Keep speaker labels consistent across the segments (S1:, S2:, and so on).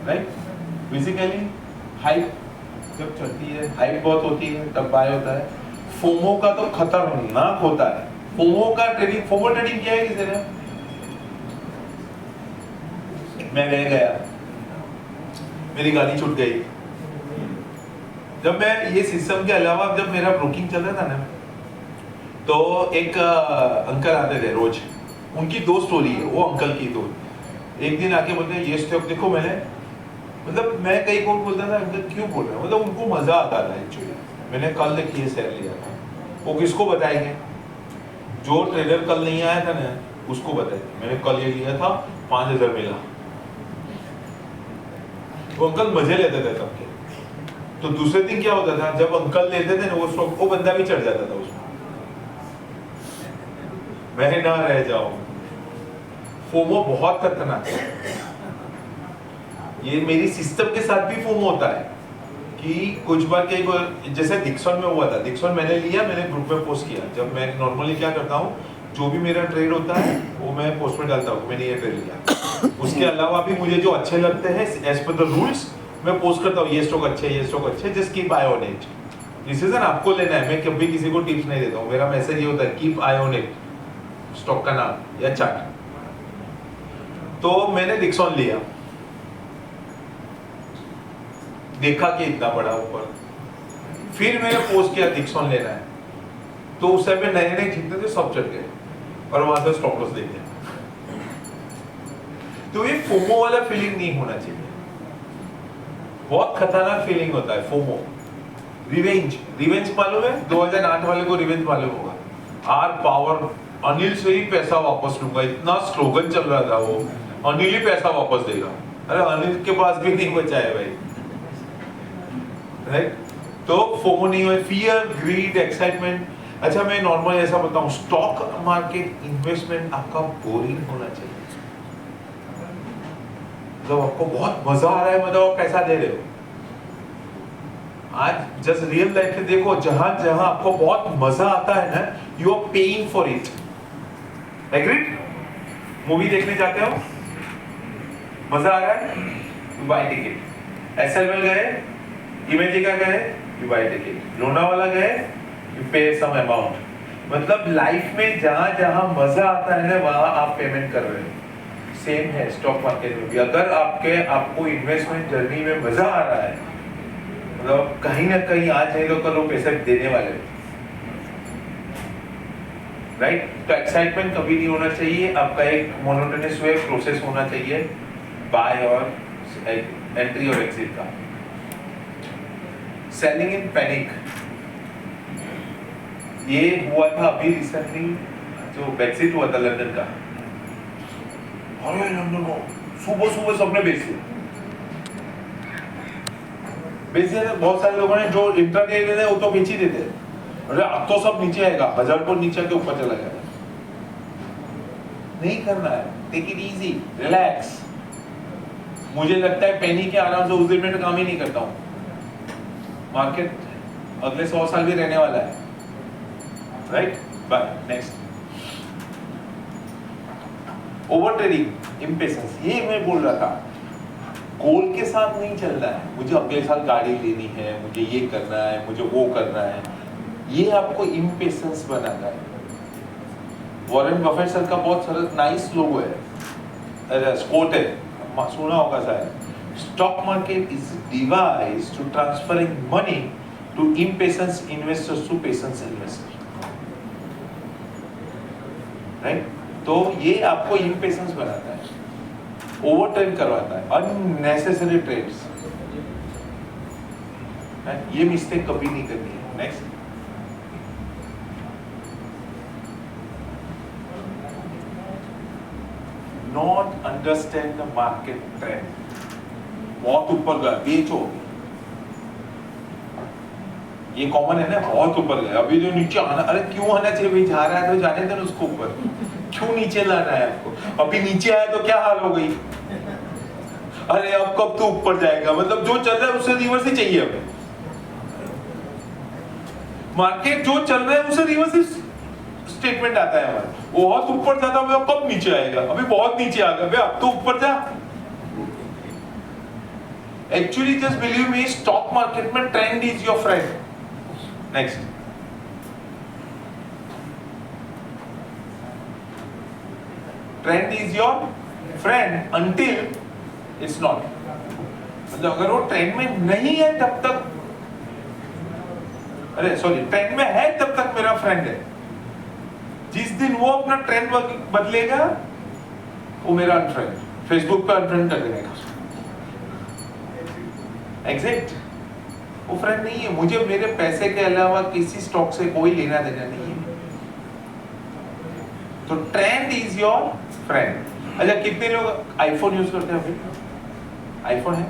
S1: Right? Basically hype जब चलती है, हाइप बहुत होती है, तब बाय होता है। फोमो का तो खतरनाक होता है। फोमो ट्रेडिंग क्या है किसी ने? मैं रह गया, मेरी गाड़ी छूट गई। जब मैं ये सिस्टम के अलावा जब मेरा ब्रोकिंग चल रहा था ना, तो एक अंकल आते थे रोज, उनकी दो स्टोरी है, वो अंकल की दो। एक दिन आके बोलते हैं ये स्टॉक देखो, मैंने मतलब मैं कई को बोलता था अंकल क्यों बोल रहे हैं, मतलब उनको मजा आता था एक्चुअली। मैंने कल देखिए शेयर लिया था, वो किसको बताएंगे? जो ट्रेडर कल नहीं आया था ना उसको बताएंगे मैंने कल ये लिया था 5000 मिला। वो अंकल मजे लेते थे सबके। तो दूसरे दिन क्या होता था, जब अंकल लेते थे ना वो स्टॉक, वो बंदा भी चढ़ जाता था उसमें, मैं ना रह जाऊं। फोमो बहुत खतरनाक है। ये मेरी सिस्टम के साथ भी फोमो होता है कि कुछ बार जैसे डिक्सन में हुआ था। डिक्सन मैंने लिया, मैंने ग्रुप में पोस्ट किया। जब मैं नॉर्मली क्या करता हूँ, जो भी मेरा ट्रेड होता है वो मैं पोस्ट में डालता हूँ, मैंने ये ट्रेड लिया। उसके अलावा भी मुझे जो अच्छे लगते हैं एज पर द रूल्स मैं पोस्ट करता हूँ, ये स्टॉक अच्छे, ये स्टॉक अच्छे, just keep I on it. Decision आपको लेना है, मैं कभी किसी को टिप्स नहीं देता हूँ। मेरा मैसेज ये होता है keep I on it, stock का नाम या चार्ट। तो मैंने डिक्सन लिया, देखा कि इतना बड़ा ऊपर, फिर मैंने पोस्ट किया डिक्सन लेना है। तो उस टाइम में नए नए जितने थे सब चढ़ गए और वहां से स्टॉप लॉस देख लिया। तो ये फोमो वाला फीलिंग नहीं होना चाहिए, बहुत खतरनाक फीलिंग होता है फोमो। रिवेंज मालूम है? 2008 वाले को रिवेंज मालूम होगा। आर पावर, अनिल से ही पैसा वापस लूंगा, इतना स्लोगन चल रहा था वो, अनिल ही पैसा वापस देगा। अरे अनिल के पास भी नहीं बचा है भाई, राइट? तो फोमो नहीं है, फियर, ग्रीड, एक्साइटमेंट। अच्छा मैं नॉर्मल ऐसा बताऊं, स्टॉक मार्केट इन्वेस्टमेंट आपका बोरिंग होना चाहिए। जब आपको बहुत मजा आ रहा है, मतलब आप पैसा दे रहे हो। आज जस्ट रियल लाइफ में देखो, जहां जहां आपको बहुत मजा आता है ना, you are paying for it. Agreed? Movie देखने जाते हो, मजा आ रहा है, यू बाय टिकट। एसएलएल गए, इमेजिका गए, यू बाय टिकट। लोनावाला गए, यू पे सम अमाउंट। मतलब लाइफ में जहां जहां मजा आता है ना, वहां आप पेमेंट कर रहे हो। सेम है स्टॉक मार्केट में भी। अगर आपको इन्वेस्टमेंट जर्नी में मजा आ रहा है, मतलब कहीं ना कहीं आज नहीं तो कल वो पैसे देने वाले, राइट? तो एक्साइटमेंट कभी नहीं होना चाहिए। आपका एक मोनोटोनस वे प्रोसेस होना चाहिए बाय और एंट्री और एग्जिट का। सेलिंग इन पैनिक, ये हुआ था अभी रिसेंटली, जो ब्रेक्सिट हुआ था लंदन का। अरे लंदन को सुबह सुबह सबने बेच दिया। बहुत सारे लोगों ने जो इंट्राडे ले वो तो बेच ही देते। अरे अब तो सब नीचे आएगा, 1000 को नीचे के ऊपर चला जाएगा। नहीं करना है, टेक इट इजी, रिलैक्स। मुझे लगता है पेनी के आराम से उस दिन में काम ही नहीं करता हूँ। मार्केट अगले 100 साल भी रहने वाला है, right? By next, over trading, impatience. ये मैं बोल रहा था, गोल के साथ नहीं चल रहा है। मुझे अगले साल गाड़ी लेनी है, मुझे ये करना है, मुझे वो करना है, ये आपको इम्पेशंस बनाता है। वॉरेन बफेट सर का बहुत सरल नाइस लोगो है, कोट है, सुना होगा शायद। Stock market is devised to transferring money to impatience investors to patience investor, right? तो ये आपको इम्पेशंस बनाता है, ओवर ट्रेड करवाता है, अननेसेसरी ट्रेड्स। ये मिस्टेक कभी नहीं करनी है। Next, not understand the market trend. बहुत ऊपर गया, बेचो। ये कॉमन है ना, बहुत ऊपर गया, अभी जो नीचे आना, अरे क्यों आना चाहिए भाई? जा रहा है तो जाने दो उसको ऊपर, क्यों नीचे लाना है आपको? अभी नीचे आया तो क्या हाल हो गई? अरे अब कब तो ऊपर जाएगा? मतलब जो चल रहा है उससे रिवर्स ही चाहिए हमें। मार्केट जो चल रहा है उससे रिवर्स ही स्टेटमेंट आता है हमारा। बहुत ऊपर जाता है, कब नीचे आएगा? अभी बहुत नीचे आ गया, अब तो ऊपर जा। Actually just believe me, stock market में trend is your friend. Next, trend is your friend until it's not. मतलब अगर वो ट्रेंड में नहीं है तब तक, अरे सॉरी, ट्रेंड में है तब तक मेरा फ्रेंड है। जिस दिन वो अपना ट्रेंड बदलेगा वो मेरा अनफ्रेंड, फेसबुक पे अनफ्रेंड कर देगा। एग्जैक्ट, वो फ्रेंड नहीं है। मुझे मेरे पैसे के अलावा किसी स्टॉक से कोई लेना देना नहीं है। तो ट्रेंड इज योर फ्रेंड। अच्छा, कितने लोग आईफोन यूज करते हैं? अभी आईफोन है?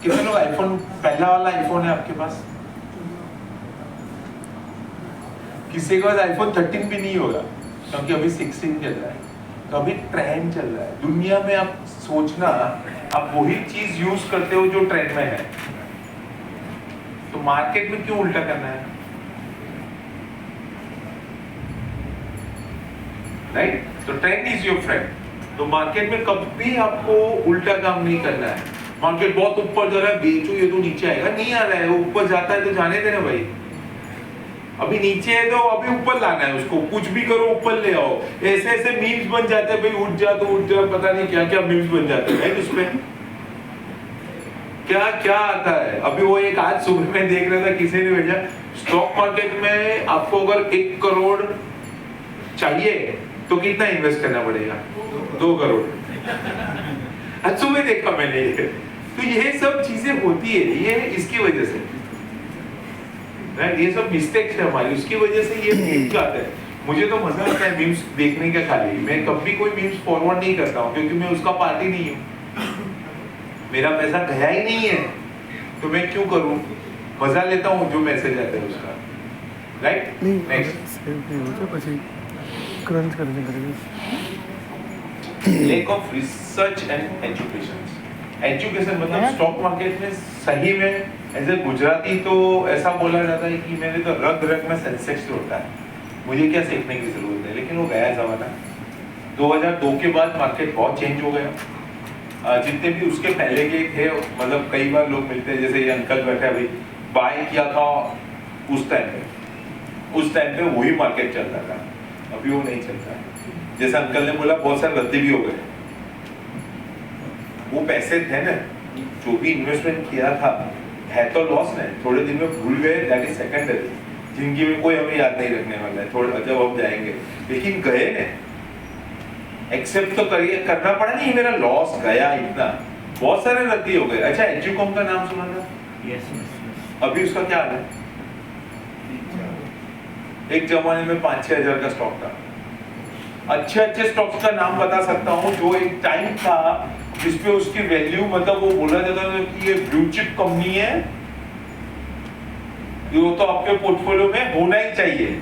S1: कितने लोग आईफोन, पहला वाला आईफोन है आपके पास? किसी के पास आईफोन 13 भी नहीं होगा, क्योंकि अभी 16 चल रहा है। तो अभी ट्रेंड चल रहा है दुनिया में। आप सोचना, आप वही चीज यूज करते हो जो ट्रेंड में है, तो मार्केट में क्यों उल्टा करना है? राइट? तो ट्रेंड इज योर फ्रेंड। तो मार्केट में कभी आपको उल्टा काम नहीं करना है। मार्केट बहुत ऊपर जा रहा है, बेचो, ये तो नीचे आएगा। नहीं आ रहा है, वो ऊपर जाता है तो जाने देना भाई। अभी नीचे है तो अभी ऊपर लाना है उसको, कुछ भी करो ऊपर ले आओ। ऐसे ऐसे मीम्स बन जाते हैं भाई, उठ जा तो उठ जा, पता नहीं क्या क्या मीम्स बन जाते हैं उसमें। क्या क्या आता है। अभी वो एक आज सुबह में देख रहा था, किसी ने भेजा, स्टॉक मार्केट में आपको अगर 1 करोड़ चाहिए तो कितना इन्वेस्ट करना पड़ेगा? 2 करोड़। आज सुबह देखा मैंने ये। तो ये सब चीजें होती है, ये इसकी वजह से, ये सब मिस्टेक्स है हमारी, उसकी वजह से ये मीम्स आते हैं। मुझे तो मजा आता है मीम्स देखने का। खाली मैं कभी कोई मीम्स फॉरवर्ड नहीं करता हूँ, क्योंकि मैं उसका पार्टी नहीं हूँ। मेरा पैसा गया ही नहीं है, तो मैं क्यों करूँ? मजा लेता हूँ जो मैसेज आता है उसका। Right? Next, lack of research and education. Education मतलब स्टॉक मार्केट में सही में एज ए गुजराती तो ऐसा बोला जाता है कि मेरे तो रग रग में सेंसेक्स होता है, मुझे क्या सीखने की जरूरत है। लेकिन वो गया जमाना। 2002 के बाद मार्केट बहुत चेंज हो गया। जितने भी उसके पहले के थे, मतलब कई बार लोग मिलते हैं, जैसे ये अंकल बैठे अभी, बाय किया था उस टाइम पे वही मार्केट चलता था। अभी वो नहीं चलता है। जैसे अंकल ने बोला, बहुत सारे रद्दी भी हो गए। वो पैसे थे ना, जो भी इन्वेस्टमेंट किया था, है तो लॉस नहीं, थोड़े दिन में भूल गए, दैट इज सेकेंडरी। जिंदगी में कोई हमें याद नहीं रखने वाला है, थोड़ा जब हम जाएंगे। लेकिन गए ने, एक्सेप्ट तो करिए, करना पड़ा। नहीं, मेरा लॉस गया इतना। बहुत सारे रद्दी हो गए। अच्छा, एजुकॉम का नाम सुना था?
S2: यस।
S1: अभी उसका क्या हाल है? एक जमाने में 5-6 हजार का स्टॉक था। अच्छे अच्छे स्टॉक्स का नाम बता सकता हूँ, जो एक टाइम था जिसपे उसकी वैल्यू, मतलब वो बोला जाता था कि ये ब्लू चिप कंपनी है, जो तो आपके पोर्टफोलियो में होना ही चाहिए।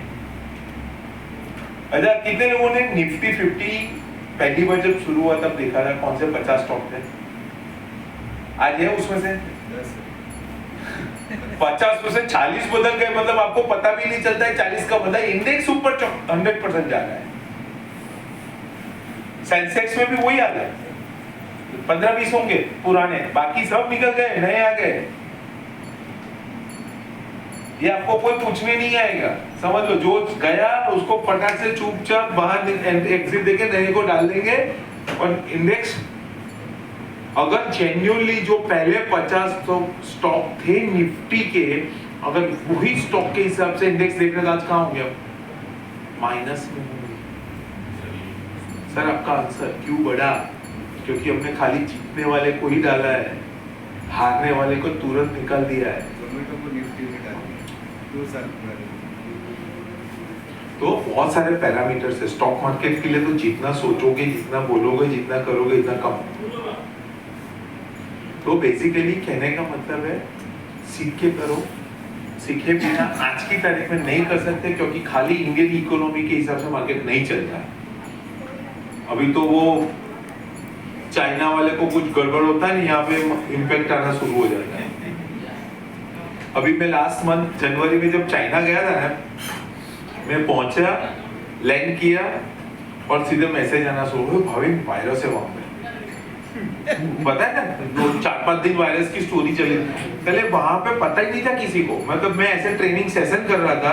S1: अच्छा, कितने लोगों ने निफ्टी 50 पहली बार जब शुरू हुआ तब देखा था? कौन से 50 स्टॉक थे? आज है उसमें से 50 में से 40 बदल गए। मतलब आपको पता भी नहीं चलता है 40 का मतलब इंडेक्स ऊपर 100% जा रहा है। सेंसेक्स में भी वही आ गया, 15-20 होंगे पुराने, बाकी सब निकल गए, नए आ गए। ये आपको कोई पूछने नहीं आएगा, समझ लो। जो गया उसको फटाक से चुपचाप बाहर एग्जिट देके नए को डाल देंगे। और इंडेक्स अगर जेन्युइनली जो पहले 50 स्टॉक थे निफ्टी के, अगर वही स्टॉक के हिसाब से इंडेक्स देख रहे तो आज कहाँ हो गया? माइनस में। सर आपका आंसर क्यों बढ़ा? क्योंकि हमने खाली जीतने वाले को ही डाला है, हारने वाले को तुरंत निकाल दिया है। तो बहुत सारे पैरामीटर्स है स्टॉक मार्केट के लिए। तो जितना सोचोगे, जितना बोलोगे, जितना करोगे, इतना कम। तो बेसिकली कहने का मतलब है, सीख के करो। सीखे बिना आज की तारीख में नहीं कर सकते, क्योंकि खाली इंडियन इकोनॉमी के हिसाब से मार्केट नहीं चलता है। अभी तो वो चाइना वाले को कुछ गड़बड़ होता है, यहाँ पे इम्पैक्ट आना शुरू हो जाता है। अभी मैं लास्ट मंथ जनवरी में जब चाइना गया था ना, मैं पहुंचा, लैंड किया और सीधे मैसेज आना शुरू हुआ, भाभी वायरस है वहां पे। पता है ना, 4-5 दिन वायरस की स्टोरी चली, पहले वहां पे पता ही नहीं था किसी को। मतलब मैं ऐसे ट्रेनिंग सेशन कर रहा था,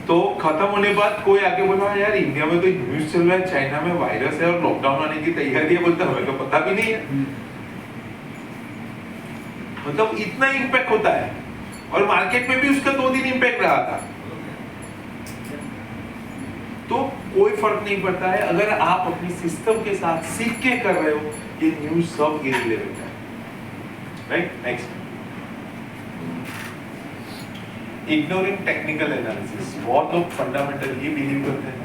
S1: तो खत्म होने बाद कोई आके बोला यार इंडिया में तो न्यूज चल रहा है चाइना में वायरस है और लॉकडाउन आने की तैयारी है, बोलते हमें तो पता भी नहीं है। मतलब इतना इम्पैक्ट होता है, और मार्केट में भी उसका 2 दिन इम्पैक्ट रहा था। तो कोई फर्क नहीं पड़ता है अगर आप अपनी सिस्टम के साथ सीख के कर रहे हो, ये न्यूज सब इररिलेवेंट है, right. Next, ignoring technical analysis. बहुत लोग फंडामेंटल ही बिलीव करते हैं,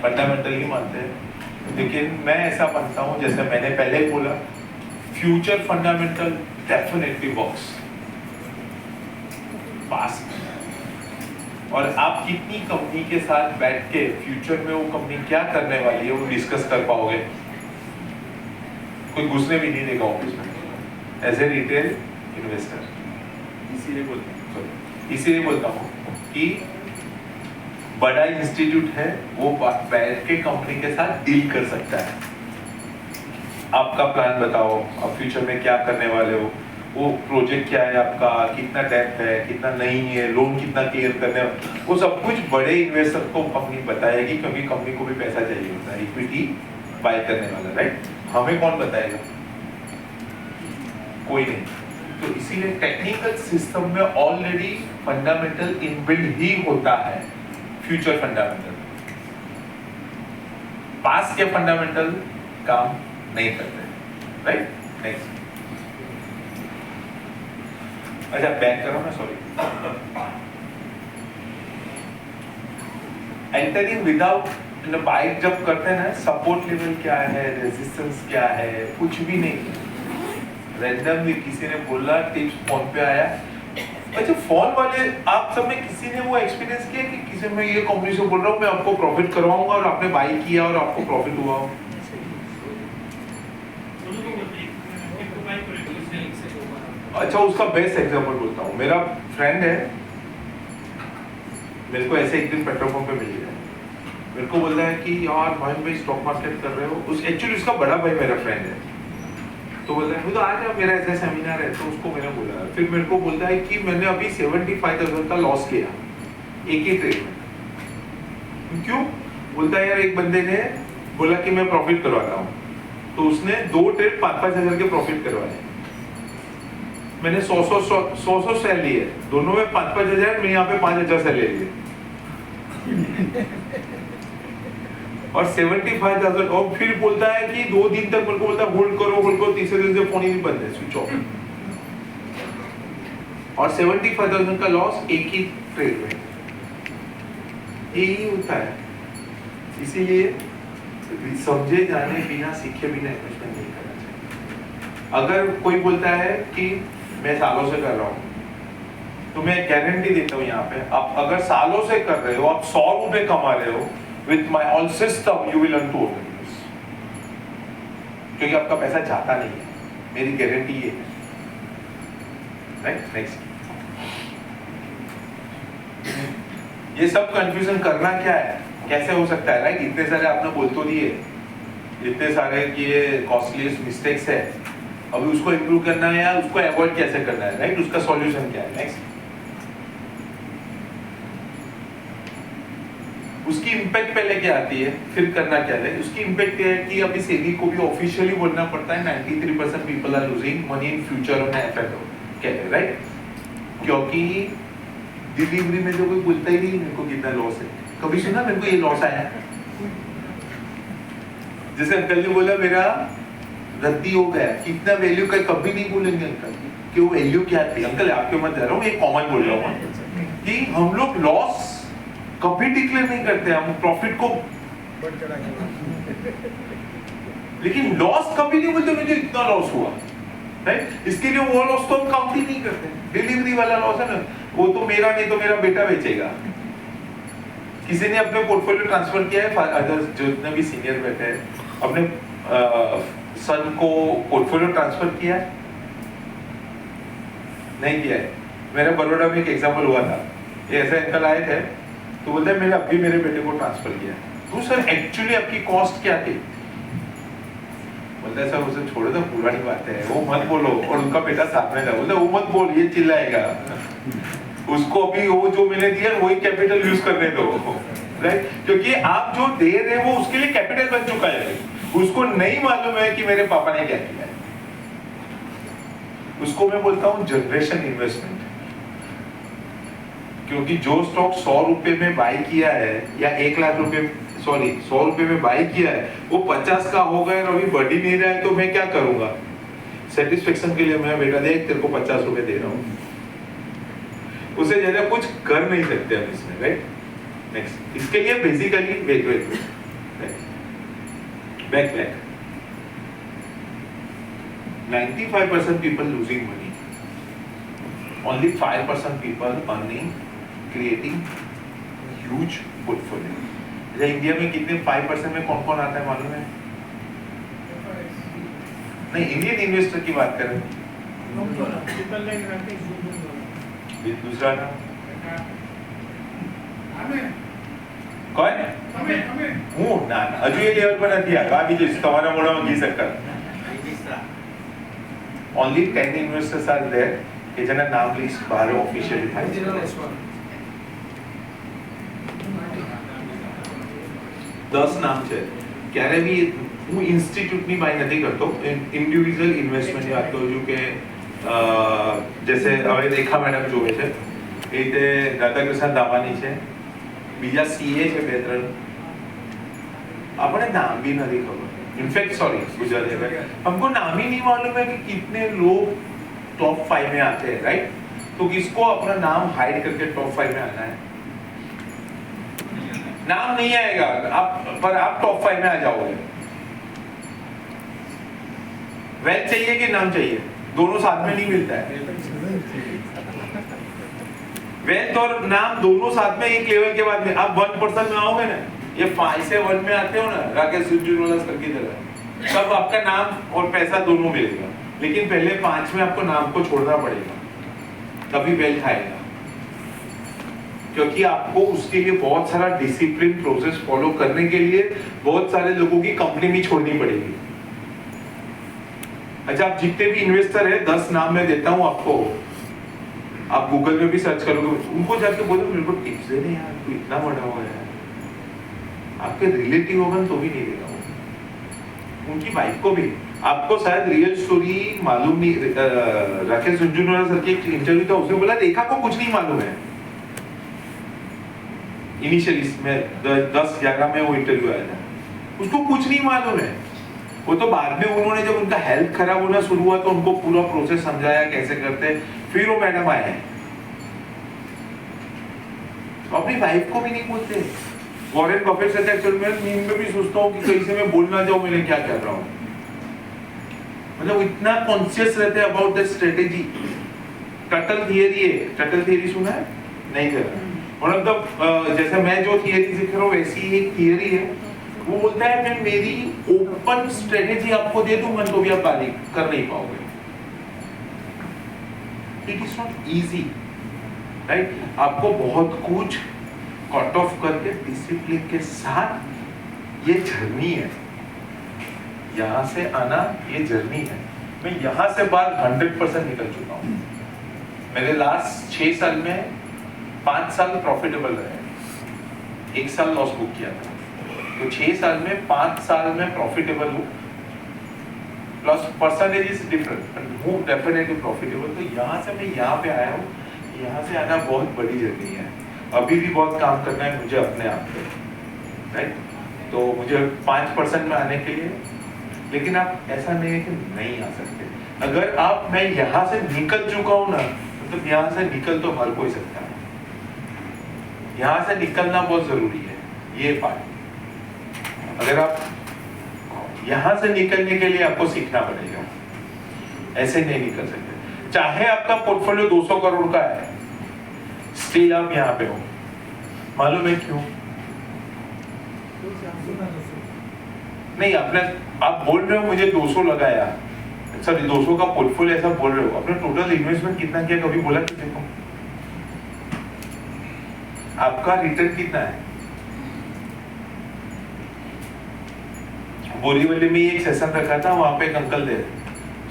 S1: फंडामेंटल ही मानते हैं, लेकिन मैं ऐसा मानता हूं, जैसे मैंने पहले बोला, future fundamental definitely works past. और आप कितनी कंपनी के साथ बैठ के फ्यूचर में वो कंपनी क्या करने वाली है वो डिस्कस कर पाओगे? कोई घुसने भी नहीं देगा ऑफिस में एज ए रिटेल इन्वेस्टर। इसीलिए बोलता हूँ कि बड़ा इंस्टीट्यूट है वो बैठ के कंपनी के साथ डील कर सकता है। आपका प्लान बताओ, आप फ्यूचर में क्या करने वाले हो, वो प्रोजेक्ट क्या है आपका, कितना डेप्थ है, कितना नहीं है, लोन कितना क्लियर करने है, वो सब कुछ बड़े इन्वेस्टर को कंपनी बताएगी, क्योंकि कंपनी को भी पैसा चाहिए होता है इक्विटी बाय करने वाला, राइट। हमें कौन बताएगा? कोई नहीं। तो इसीलिए टेक्निकल सिस्टम में ऑलरेडी फंडामेंटल इनबिल्ड ही होता है, फ्यूचर फंडामेंटल। पास्ट के फंडामेंटल काम नहीं करते, राइट। नेक्स्ट, अच्छा बैक करो ना, सॉरी। एंटरिंग विदाउट बाइक जब करते हैं ना, सपोर्ट लेवल क्या है, रेजिस्टेंस क्या है, कुछ भी नहीं। रैंडमली किसी ने बोला, टिप्स फोन पे आया। अच्छा, फोन वाले आप सब में किसी ने वो एक्सपीरियंस किया कि किसी में ये कंपनी से बोल रहा हूँ मैं आपको प्रॉफिट करवाऊंगा और आपने बाई किया और आपको प्रॉफिट हुआ हो? अच्छा, उसका बेस्ट एग्जांपल बोलता हूँ। मेरा फ्रेंड है, मेरे को ऐसे एक दिन पेट्रोल पंप पे मिल गया, मेरे को बोल रहा है कि यार भाई स्टॉक मार्केट कर रहे हो। उस एक्चुअली उसका बड़ा भाई मेरा फ्रेंड है, तो बोल रहा है तो आ जा, मेरा ऐसा सेमिनार है। तो उसको मैंने बोला, फिर मेरे को बोलता है कि मैंने अभी 75,000 का लॉस किया एक ही ट्रेड में। क्यों? बोलता है यार एक बंदे ने बोला कि मैं प्रॉफिट करवाता हूँ, तो उसने 2 ट्रेड 5,000 के प्रॉफिट करवाए। मैंने 100 सेल लिए, दोनों में 5,000, मैं यहाँ पे 5,000 सेल ले लिए और 75,000। और फिर बोलता है कि 2 दिन तक मेरे को बोलता है होल्ड करो, तीसरे दिन से फोन ही नहीं बंद है, स्विच ऑफ। और 75,000 का लॉस एक ही ट्रेड में। यही होता है। इसीलिए समझे जाने बिना, सीखे बिना इन्वेस्टमेंट नहीं करना चाहिए। अगर कोई बोलता है कि मैं सालों से कर रहा हूँ, तो मैं गारंटी देता हूँ यहाँ पे, आप अगर सालों से कर रहे हो, आप 100 रुपए कमा रहे हो, with my all system you will earn 200 rupees, क्योंकि आपका पैसा जाता नहीं है, मेरी गारंटी ये है, राइट। नेक्स्ट, ये सब कंफ्यूजन करना क्या है, कैसे हो सकता है, राइट। इतने सारे आपने बोल तो दिए, इतने सारे कि ये कॉस्टलीस्ट मिस्टेक्स है, अभी उसको इंप्रूव करना है या उसको अवॉइड कैसे करना है, राइट। उसका सॉल्यूशन क्या है। नेक्स्ट, उसकी इंपैक्ट पहले क्या आती है, फिर करना क्या है। उसकी इंपैक्ट क्या है कि अभी सेबी को भी ऑफिशियली बोलना पड़ता है 93% people are losing money in future on एफएफओ, कहते हैं, राइट। क्योंकि डिलीवरी में जो कोई बोलता ही नहीं मेरे को कितना लॉस है। कभी सुना मेरे को ये लॉस आया? जैसे अंकल ने बोला मेरा रद्दी हो गया, कितना वैल्यू का, कभी नहीं बोलेंगे अंकल कि वो वैल्यू क्या थी। अंकल आपके मत जा रहा हूँ, ये कॉमन बोल रहा हूँ कि हम लोग लॉस कभी डिक्लेयर नहीं करते, हम प्रॉफिट को, लेकिन लॉस कभी नहीं बोलते मुझे इतना लॉस हुआ, राइट। इसके लिए वो लॉस तो हम काउंट ही नहीं करते। डिलीवरी वाला लॉस है ना, वो तो मेरा नहीं तो मेरा बेटा बेचेगा। किसी ने अपने पोर्टफोलियो ट्रांसफर किया है, अदर्स जितने भी सीनियर बैठे हैं, अपने सन को पोर्टफोलियो ट्रांसफर किया है? नहीं किया है। मेरे बड़ौदा में एक एग्जाम्पल हुआ था, ऐसे अंकल आए थे, तो बोलते हैं मैंने अभी मेरे बेटे को ट्रांसफर किया। तो सर एक्चुअली आपकी कॉस्ट क्या थी? बोलता है सर उसे छोड़ो तो पुरानी बात है, वो मत बोलो। और उनका बेटा सामने था, बोलता वो मत बोल, ये चिल्लाएगा, उसको अभी वो जो मैंने दिया वही कैपिटल यूज करने दो, राइट? क्योंकि आप जो दे रहे हैं वो उसके लिए कैपिटल बन चुका है, उसको नहीं मालूम है कि मेरे पापा ने क्या किया है। उसको मैं बोलता हूं जनरेशन इन्वेस्टमेंट। क्योंकि जो स्टॉक 100 रुपए में बाय किया है या 1 लाख रुपए, सॉरी 100 रुपए में बाय किया है, वो 50 का हो गया और अभी बढ़ ही नहीं रहा है, तो मैं क्या करूंगा? सेटिस्फेक्शन के लिए मैं बेटा देख तेरे को 50 रुपए दे रहा हूं, उसे ज्यादा कुछ कर नहीं सकते हम इसमें, राइट? नेक्स्ट, इसके लिए basically wait back 95% people losing money, only 5% people earning, creating huge portfolio. अच्छा, इंडिया में कितने 5% में कौन कौन आता है मालूम है? नहीं, इंडियन इन्वेस्टर की बात करें, दूसरा नाम कौन? હું ના હજુ એ લેવલ પર નથી આવ્યો, આ બીજું તમારા મોઢામાં ઘી શક્કર. Only 10 investors are there કે જેના નામ લિસ્ટ બહાર ઓફિશિયલી થાય છે. 10 નામ છે. ક્યારે બી હું ઇન્સ્ટિટ્યૂટની બાય નથી કરતો, ઇન્ડિવિડ્યુઅલ ઇન્વેસ્ટમેન્ટની વાત કરું છું કે जैसे હવે રેખા મેડમ જોવે છે એ રીતે રાધાકૃષ્ણ દાવાની છે, બીજા સીએ છે 2-3, આપણે નામ भी नहीं खबर, इनफैक्ट सॉरी गुजराती में हमको नाम ही नहीं मालूम है कि कितने लोग टॉप 5 में आते हैं, राइट? तो किसको अपना नाम हाइड करके टॉप 5 में आना है? नाम नहीं आएगा आप, पर आप टॉप 5 में आ जाओगे। वेल्थ चाहिए कि नाम चाहिए? दोनों साथ में नहीं मिलता है। वेल्थ और नाम दोनों साथ में एक लेवल के बाद में आप 1% में आओगे ना, ये 5 से 1 में आते हो ना, राकेश झुंझुनवाला सर की तरह, तब आपका नाम और पैसा दोनों मिलेगा। लेकिन पहले 5 में आपको नाम को छोड़ना पड़ेगा, तभी वेल्थ आएगा। क्योंकि आपको उसके लिए बहुत सारा डिसिप्लिन प्रोसेस फॉलो करने के लिए बहुत सारे लोगों की कंपनी भी छोड़नी पड़ेगी। अच्छा, आप जितने भी इन्वेस्टर है 10 नाम मैं देता हूं आपको, आप गूगल में भी सर्च करोगे, उनको जाके बोलो मेरे को टिप्स दे दे यार, तू इतना बड़ा हुआ है, आपके रिलेटिव होगा तो भी नहीं देगा वो। उनकी वाइफ को भी, आपको शायद रियल स्टोरी मालूम नहीं, राकेश झुंझुनवाला सर की एक इंटरव्यू था, उसने बोला रेखा को कुछ नहीं मालूम है। इनिशियली में 10-11 में वो इंटरव्यू आया था, उसको कुछ नहीं मालूम है। वो तो बाद में उन्होंने जब उनका हेल्थ खराब होना शुरू हुआ तो उनको पूरा प्रोसेस समझाया कैसे करते हैं, फिर वो मैडम आए हैं। अपनी वाइफ को भी नहीं बोलते। वॉरेन बफेट से एक्चुअली मैं नींद में भी सोचता हूँ कि कहीं से मैं बोल ना जाऊं मैंने क्या कर रहा हूँ, मतलब इतना कॉन्शियस रहते हैं about the strategy. Tuttle theory है, टटल थियरी सुना है? नहीं कर, मतलब जैसे मैं जो थियरी सीख रहा हूँ वैसी एक थियरी है। वो बोलता है मैं मेरी ओपन स्ट्रेटेजी आपको दे दूंगा तो भी आप बारी कर नहीं पाओगे। It is not easy, right? आपको बहुत कुछ कट ऑफ करके डिसिप्लिन के साथ, ये जर्नी है, यहां से आना ये जर्नी है। मैं यहां से बाहर 100% निकल चुका हूं। मेरे लास्ट 6 साल में 5 साल प्रॉफिटेबल रहे, 1 साल लॉस बुक किया था, तो 6 साल में 5 साल में प्रॉफिटेबल हूँ, प्लस परसेंटेज इज डिफरेंट, हूँ डेफिनेटली प्रॉफिटेबल। तो यहाँ से मैं यहाँ पे आया हूँ, यहाँ से आना बहुत बड़ी जर्नी है। अभी भी बहुत काम करना है मुझे अपने आप पे, राइट? तो मुझे 5% में आने के लिए, लेकिन आप ऐसा नहीं है कि नहीं आ सकते। अगर आप, मैं यहाँ से निकल चुका हूँ ना, मतलब यहाँ से निकल तो हर कोई सकता है, यहाँ से निकलना बहुत जरूरी है ये पार्ट। अगर आप यहां से निकलने के लिए आपको सीखना पड़ेगा, ऐसे नहीं निकल सकते। चाहे आपका पोर्टफोलियो 200 करोड़ का है, स्टिल आप यहां पे हो। मालूम है क्यों? नहीं, आपने, आप बोल रहे हो मुझे 200 लगाया, सॉरी 200 का पोर्टफोलियो ऐसा बोल रहे हो, आपने टोटल इन्वेस्टमेंट कितना किया कभी बोला कि देखो आपका रिटर्न कितना है? बोरीवली में एक सेशन रखा था, वहाँ पे एक अंकल थे,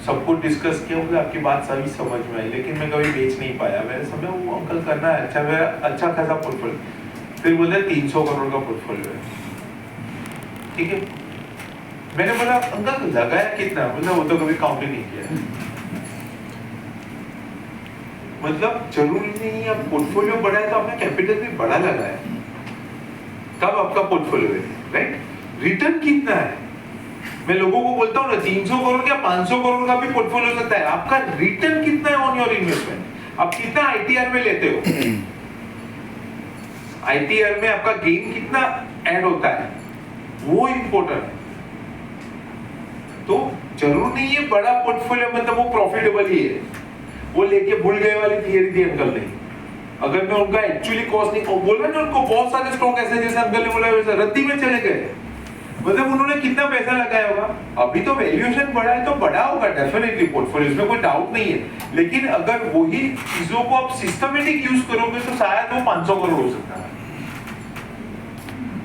S1: सब कुछ डिस्कस किया, मुझे आपकी बात सभी समझ में आई, लेकिन मैं कभी बेच नहीं पाया। मैंने समझा वो अंकल करना है अच्छा, मेरा अच्छा खासा पोर्टफोलियो। फिर बोले 300 करोड़ का पोर्टफोलियो है, ठीक है। मैंने बोला अंकल लगाया कितना? बोला वो तो कभी काउंट ही नहीं किया। मतलब जरूरी नहीं है आप पोर्टफोलियो बड़ा है तो आपने कैपिटल भी बड़ा लगाया, कब आपका पोर्टफोलियो है, राइट? रिटर्न कितना है? मैं लोगों को बोलता हूँ ना 300 करोड़ या 500 करोड़ का भी पोर्टफोलियो हो सकता है, आपका रिटर्न कितना है ऑन योर इन्वेस्टमेंट? आप कितना आईटीआर में लेते हो? आईटीआर में आपका गेन कितना ऐड होता है, वो इंपॉर्टेंट है। तो जरूर नहीं है बड़ा पोर्टफोलियो मतलब वो प्रॉफिटेबल ही है, वो लेके भूल गए वाली थियरी थी अंकल ने। अगर मैं उनका एक्चुअली कॉस्ट नहीं बोल रहा ना, उनको बहुत सारे स्टॉक ऐसे जैसे अंकल ने बोला वैसे रद्दी में चले गए, मतलब उन्होंने कितना पैसा लगाया होगा? अभी तो वैल्यूएशन बढ़ा है तो बढ़ा होगा डेफिनेटली पोर्टफोलियो में, कोई डाउट नहीं है। लेकिन अगर वही चीजों को आप सिस्टमेटिक यूज करोगे तो शायद वो 500 करोड़ हो सकता है।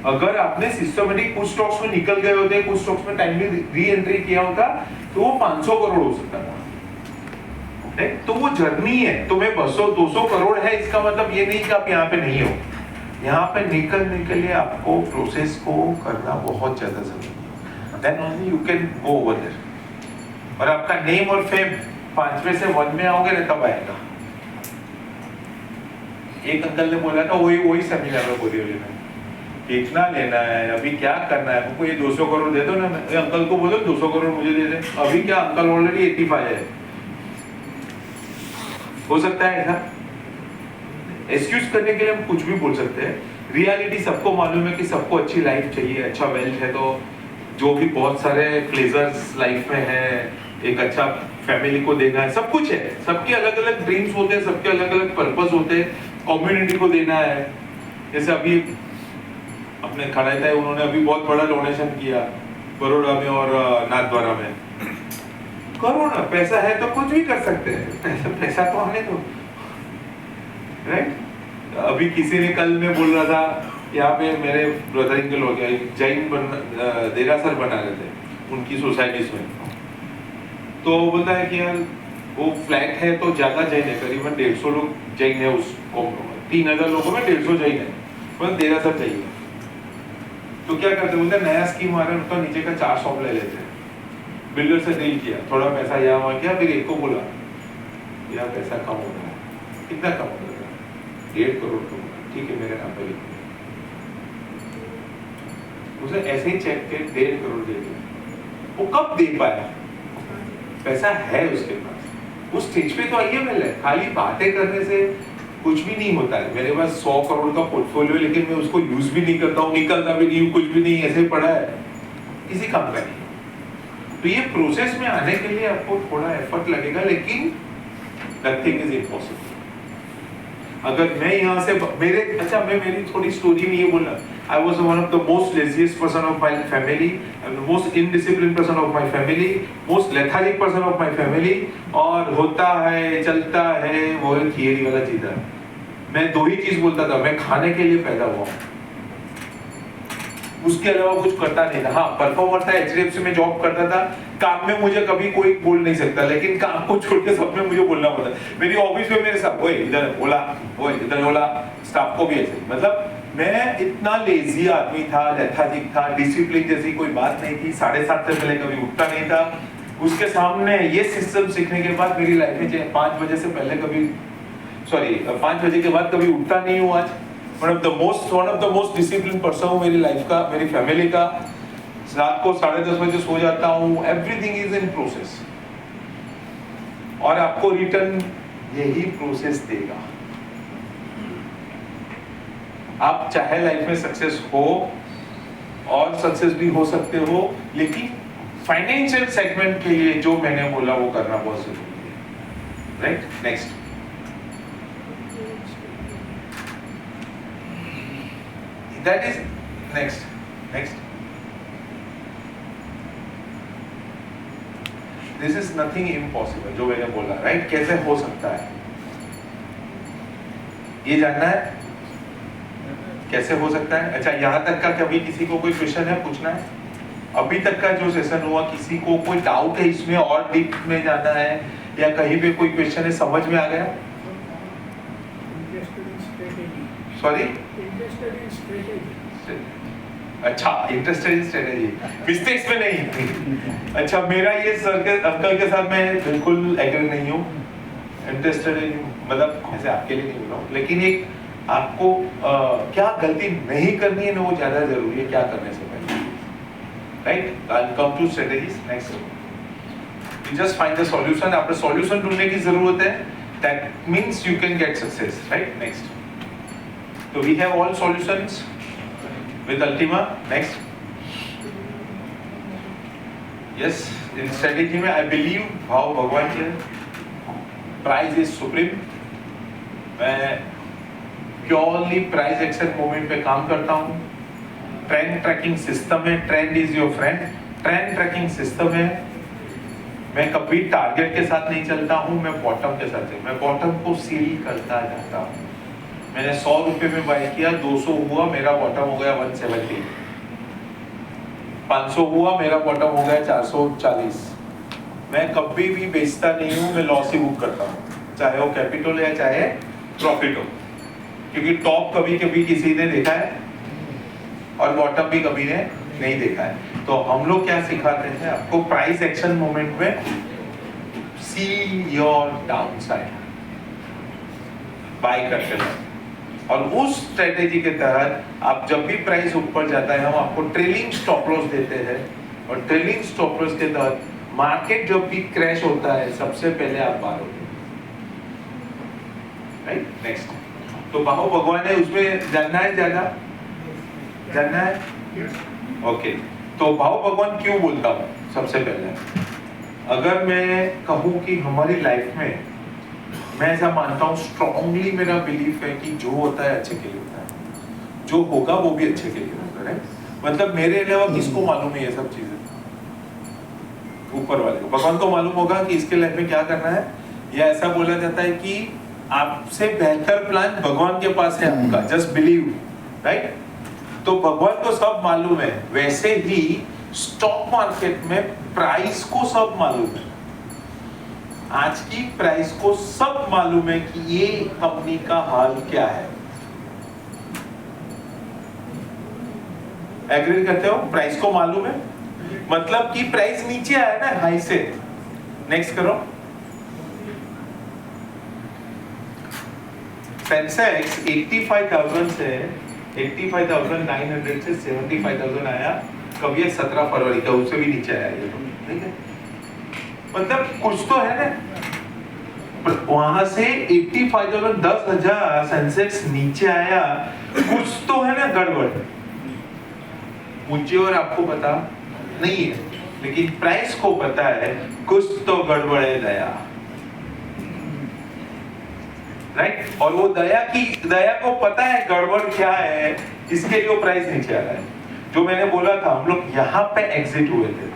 S1: अगर आपने सिस्टमेटिक कुछ स्टॉक्स में निकल गए होते, कुछ स्टॉक्स में टाइमली री एंट्री किया होता तो वो 500 करोड़ हो सकता था। तो वो जर्नी है, तुम्हें 200-200 करोड़ है इसका मतलब ये नहीं कि आप यहाँ पे नहीं हो। यहाँ पे निकलने के लिए आपको प्रोसेस को करना बहुत ज्यादा जरूरी है, then only you can go over there. और आपका नेम और फेम 5 में से 1 में आओगे ना तब आएगा। एक अंकल ने बोला था वही सेमिनार में बोरीवली में, कितना लेना है अभी क्या करना है, हमको ये 200 करोड़ दे दो ना। मैं अंकल को बोलो 200 करोड़ मुझे दे दे, अभी क्या अंकल ऑलरेडी 85 है। हो सकता है ऐसा, एक्सक्यूज करने के लिए हम कुछ भी बोल सकते हैं। रियलिटी सबको मालूम है कि सबको अच्छी लाइफ चाहिए, अच्छा वेल्थ है, तो जो भी बहुत सारे प्लेजर्स लाइफ में है, एक अच्छा फैमिली को देना है, सब कुछ है। सबके अलग अलग ड्रीम्स होते हैं, सबके अलग अलग पर्पस होते हैं, कम्युनिटी को देना है। जैसे अभी अपने खड़ाई था, उन्होंने अभी बहुत बड़ा डोनेशन किया बड़ौदा में और नाथद्वारा में। करो ना, पैसा है तो कुछ भी कर सकते हैं, पैसा तो आने दो, राइट? अभी किसी ने कल में बोल रहा था यहाँ पे मेरे ब्रदर इन लोग जैन देरासर बना रहे थे उनकी सोसाइटीज में, तो बोलता है कि यार वो फ्लैट है तो ज्यादा जैन है, करीबन 150 लोग जैन है, उस 3000 लोगों में 150 जैन है, मतलब देरासर चाहिए। तो क्या करते बोलते नया स्कीम आ रहा है, तो नीचे का 4 शॉप ले लेते हैं। बिल्डर से डील किया, थोड़ा पैसा यहाँ वहाँ किया, फिर एक को बोला यार पैसा कम हो रहा है, कितना कम हो रहा है? 1.5 करोड़ कम, ठीक है मेरे नाम पे लिख। उसे ऐसे ही चेक के 1.5 करोड़ दे दिया। वो कब दे पाया? पैसा है उसके पास, उस स्टेज पे तो आइए मिले। खाली बातें करने से कुछ भी नहीं होता है। मेरे पास 100 करोड़ का पोर्टफोलियो, लेकिन मैं उसको यूज भी नहीं करता हूँ, निकलता भी नहीं, कुछ भी नहीं, ऐसे ही पड़ा है, किसी काम का नहीं। तो ये प्रोसेस में आने के लिए आपको थोड़ा एफर्ट लगेगा, लेकिन नथिंग इज इम्पॉसिबल। अगर मैं यहाँ से मेरी थोड़ी स्टोरी में ये बोला, I was one of the most laziest person of my family, the most indisciplined person of my family, most lethargic person of my family, और होता है चलता है वो थियरी वाला चीज है। मैं 2 ही चीज बोलता था, मैं खाने के लिए पैदा हुआ, उसके अलावा कुछ करता नहीं था। हाँ, परफॉर्मर था, HDFC में जॉब करता था, काम में मुझे कभी कोई बोल नहीं सकता, लेकिन काम को छोड़ के सब में मुझे बोलना पड़ता। मेरी ऑफिस में मेरे साथ ओए इधर बोला, ओए इधर बोला, स्टाफ को भी ऐसे। मतलब मैं इतना लेजी आदमी था, लेथार्जिक था, डिसिप्लिन जैसी कोई बात नहीं थी, 7:30 से पहले कभी उठता नहीं था। उसके सामने ये सिस्टम सीखने के बाद मेरी लाइफ में 5 बजे से पहले कभी 5 बजे के बाद कभी उठता नहीं हूँ। आज one of the most discipline person हूँ मेरी लाइफ का, मेरी फैमिली का। रात को 10:30 बजे सो जाता हूँ। एवरीथिंग इज इन प्रोसेस, और आपको रिटर्न यही प्रोसेस देगा। आप चाहे लाइफ में सक्सेस हो, और सक्सेस भी हो सकते हो, लेकिन फाइनेंशियल सेगमेंट के लिए जो मैंने बोला वो करना बहुत जरूरी है, right? Next, that is next this is nothing impossible जो मैंने बोला, राइट? कैसे हो सकता है ये जानना है, कैसे हो सकता है। अच्छा, यहाँ तक का कभी किसी को कोई क्वेश्चन है, पूछना है? अभी तक का जो सेशन हुआ, किसी को कोई डाउट है इसमें और डीप में जाना है या कहीं पे कोई क्वेश्चन है, समझ में आ गया? सॉरी, अच्छा, इंटरेस्टेड इन स्ट्रेटेजी, मिस्टेक्स में नहीं। अच्छा, मेरा ये सर के अंकल के साथ मैं बिल्कुल एग्री नहीं हूँ। इंटरेस्टेड मतलब ऐसे आपके लिए नहीं बोल रहा हूँ, लेकिन एक आपको क्या गलती नहीं करनी है ना, वो ज्यादा जरूरी है क्या करने से पहले, right? I come to strategies next. You just find the solution, आपको सॉल्यूशन ढूंढने की जरूरत है, that means you can get success, right? Next, तो we have all solutions with Ultima. Next. Yes, in strategy में I believe भाव भगवान के price is supreme. मैं purely price action movement पे काम करता हूँ। Trend tracking system है, trend is your friend. Trend tracking system है। मैं कभी टारगेट के साथ नहीं चलता हूँ, मैं बॉटम के साथ चलता हूँ। मैं बॉटम को सील करता जाता हूँ। मैंने 100 रुपए में बाय किया, 200 हुआ, मेरा बॉटम हो गया 170, 500 हुआ, मेरा बॉटम हो गया 440। मैं कभी भी बेचता नहीं हूँ, मैं लॉस ही बुक करता हूँ, चाहे वो कैपिटल या चाहे प्रॉफिट हो, क्योंकि टॉप कभी कभी किसी ने देखा है और बॉटम भी कभी ने नहीं देखा है। तो हम लोग क्या सिखाते हैं आपको, प्राइस एक्शन मोमेंट में सी योर डाउनसाइड, बाय करते हैं। और उस स्ट्रेटेजी के तहत आप जब भी प्राइस ऊपर जाता है, हम आपको ट्रेलिंग स्टॉप लॉस देते हैं, और ट्रेलिंग स्टॉप लॉस के तहत मार्केट जब भी क्रैश होता है, सबसे पहले आप बाहर होते हैं, राइट? नेक्स्ट, तो बाहो भगवान है, उसमें जानना है, ज्यादा जानना है? ओके, तो बाहो भगवान क्यों बोलता हूँ? सबसे पहले अगर मैं कहूँ कि हमारी लाइफ में, मैं ऐसा मानता हूँ, स्ट्रॉन्गली मेरा बिलीफ है कि जो होता है अच्छे के लिए होता है, जो होगा वो भी अच्छे के लिए होगा, राइट? मतलब मेरे अलावा किसको मालूम है ये सब चीजें? ऊपर वाले को, भगवान को मालूम होगा कि इसके लाइफ में क्या करना है। या ऐसा बोला जाता है कि आपसे बेहतर प्लान भगवान के पास है आपका, जस्ट बिलीव, राइट? तो भगवान को सब मालूम है। वैसे ही स्टॉक मार्केट में प्राइस को सब मालूम है, आज की प्राइस को सब मालूम है कि ये कंपनी का हाल क्या है। एग्री करते हो? प्राइस को मालूम है, मतलब कि प्राइस नीचे आया ना हाई से। नेक्स्ट करो, सेंसेक्स 85,000 से 85,900 से 75,000 आया, कभी 17 फरवरी का, उससे भी नीचे आया ये, ठीक है? मतलब कुछ तो है ना, वहां से 85,000 10,000 सेंसेक्स नीचे आया, कुछ तो है ना गड़बड़। मुझे और आपको पता नहीं है, लेकिन प्राइस को पता है कुछ तो गड़बड़ है, दया, राइट? और वो दया को पता है गड़बड़ क्या है, इसके लिए वो प्राइस नीचे आ रहा है। जो मैंने बोला था, हम लोग यहाँ पे एग्जिट हुए थे,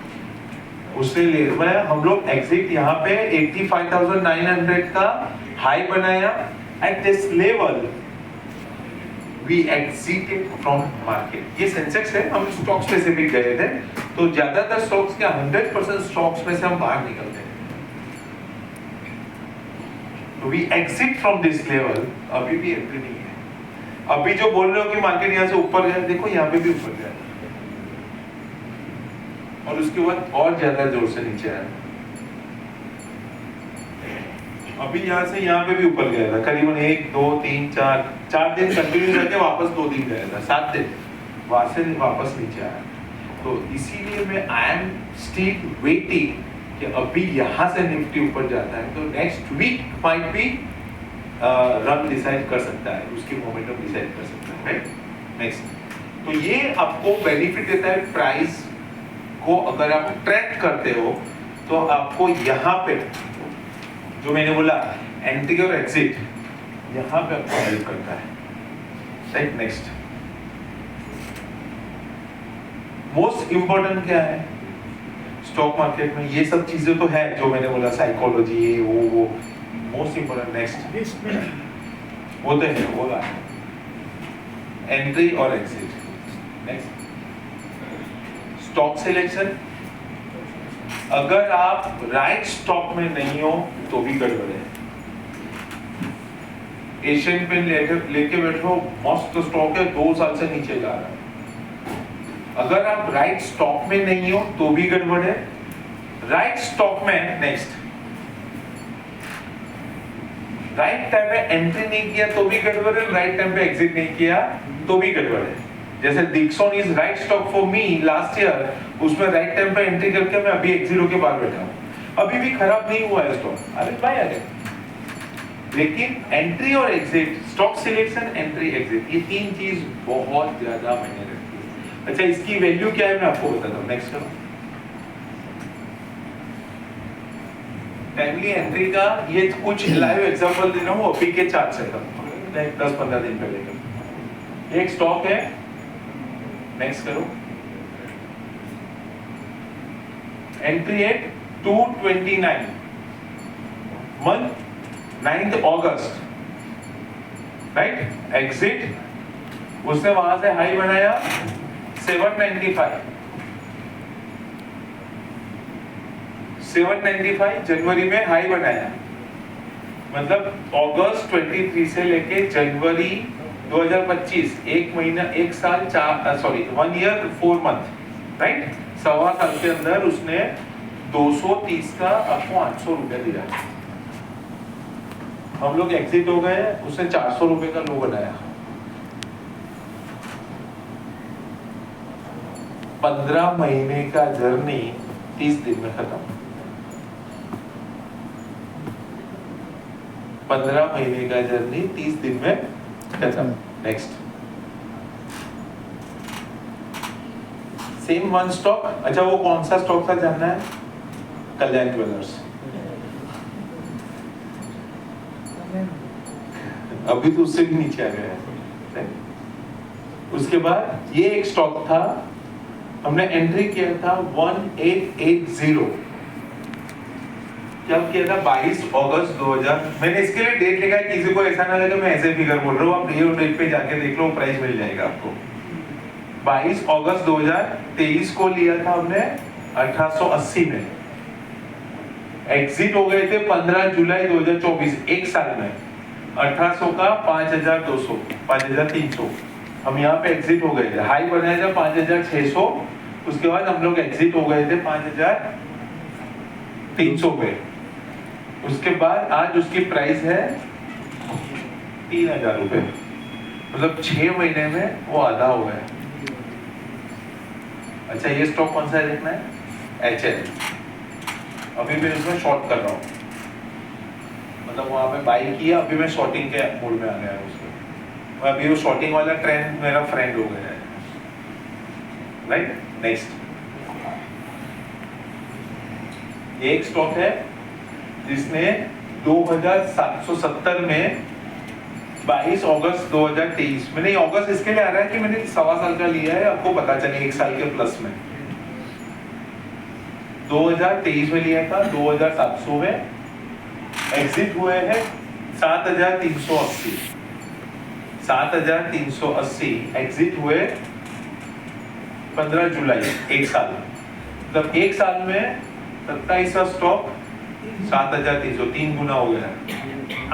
S1: उससे ले हम लोग एग्जिट यहाँ पे 85,900 का हाई बनाया। At this level we exited from market. ये सेंसेक्स है, हम स्टॉक स्पेसिफिक गए थे, तो ज्यादातर स्टॉक्स के 100% स्टॉक्स में से हम बाहर निकलते हैं। तो we exit from this level, अभी भी एंट्री नहीं है। अभी जो बोल रहे हो कि मार्केट यहाँ से ऊपर गया, देखो यहाँ पे भी ऊपर गया, और उसके बाद और ज्यादा जोर से नीचे आया। अभी यहाँ से यहाँ पे भी ऊपर गया था, करीबन 1 2 3 4 दिन कंटिन्यू करके वापस 2 दिन गया था, 7 दिन वहां से वापस नीचे आया। तो इसीलिए मैं आई एम स्टिल वेटिंग कि अभी यहाँ से निफ्टी ऊपर जाता है, तो next week might be run decide कर सकता है, उसकी मोमेंटम डिसाइड कर सकता है, राइट? नेक्स्ट, तो ये आपको बेनिफिट देता है। प्राइस को अगर आप ट्रैक करते हो तो आपको यहाँ पे जो मैंने बोला एंट्री और एग्जिट, यहाँ पे आपको हेल्प करता है, राइट? नेक्स्ट, मोस्ट इंपॉर्टेंट क्या है स्टॉक मार्केट में? ये सब चीजें तो है जो मैंने बोला, साइकोलॉजी, ये वो मोस्ट इंपॉर्टेंट। नेक्स्ट, वो तो है, वो एंट्री और एग्जिट। नेक्स्ट, स्टॉक सिलेक्शन, अगर आप राइट स्टॉक में नहीं हो तो भी गड़बड़ है। एशियन पेंट लेके बैठो, मस्त स्टॉक है, 2 साल से नीचे जा रहा है, अगर आप राइट स्टॉक में नहीं हो तो भी गड़बड़ है। राइट स्टॉक में नेक्स्ट, राइट टाइम पे एंट्री नहीं किया तो भी गड़बड़ है, राइट टाइम पे एग्जिट नहीं किया तो भी गड़बड़ है। जैसे Dixon is right stock for me last year, उसमें राइट टाइम पे एंट्री करके मैं अभी एक्सिट होके बाहर बैठा हूं, अभी भी खराब नहीं हुआ है स्टॉक, अरे भाई अरे। लेकिन एंट्री और exit, stock selection, entry, exit, ये 3 चीज बहुत ज्यादा मायने रखती है। अच्छा, इसकी वैल्यू क्या है मैं आपको बताता हूं। नेक्स्ट करो। फैमिली एंट्री का ये कुछ लाइव एग्जांपल दे रहा हूं अभी के चार्ट से, 10-15 दिन पहले का एक स्टॉक है। नेक्स्ट करो। एंट्री है 229 मंथ 9th अगस्त, राइट। एग्जिट उसने वहां से हाई बनाया 795 जनवरी में हाई बनाया, मतलब अगस्त 23 से लेके जनवरी 2025, 1 महीना, 1 साल 1 ईयर 4 मंथ, राइट। 1.25 साल के अंदर उसने 230 का आपको 800 रुपया दिया। हम लोग एग्जिट हो गए, उसने 400 रुपए का लो बनाया। 15 महीने का जर्नी 30 दिन में खत्म। 15 महीने का जर्नी 30 दिन में खत्म। Next, same one stock. अच्छा, वो कौन सा स्टॉक था जानना है? कल्याण ज्वेलर्स। अभी तो उससे भी नीचे आ गया है। उसके बाद ये एक स्टॉक था, हमने एंट्री किया था 1880, क्या किया था 22 अगस्त 2000। मैंने इसके लिए डेट लिखा है, किसी को ऐसा ना लगे मैं ऐसे फिगर बोल रहा हूँ, आप रियल डेट पे जाके देख लो, प्राइस मिल जाएगा आपको। 22 अगस्त 2023 को लिया था हमने 1880 में, एग्जिट हो गए थे 15 जुलाई 2024, 1 साल में। 1800 का 5200, 5300, हम यहाँ पे एग्जिट हो गए थे। हाई बनाया था 5600, उसके बाद हम लोग एग्जिट हो गए थे 5300 पे। उसके बाद आज उसकी प्राइस है 3000 रुपए, मतलब 6 महीने में वो आधा हो गया। अच्छा, ये स्टॉक कौन सा है देखना है? HL। अभी मैं इसमें शॉर्ट कर रहा हूँ, मतलब वहां पे बाई किया, अभी मैं शॉर्टिंग के मोड में आ गया हूँ उसको। अभी वो शॉर्टिंग वाला ट्रेंड मेरा फ्रेंड हो गया है, राइट। नेक्स्ट, एक स्टॉक है जिसने 2770 में 22 अगस्त 2023 में, नहीं अगस्त इसके लिए आ रहा है कि मैंने 1.25 साल का लिया है, आपको पता चले 1 साल के प्लस में। 2023 में लिया था 2700 में, एग्जिट हुए हैं 7380, 7380 एग्जिट हुए 15 जुलाई, 1 साल, मतलब 1 साल में 27वां स्टॉक 7300, 3 गुना हो गया।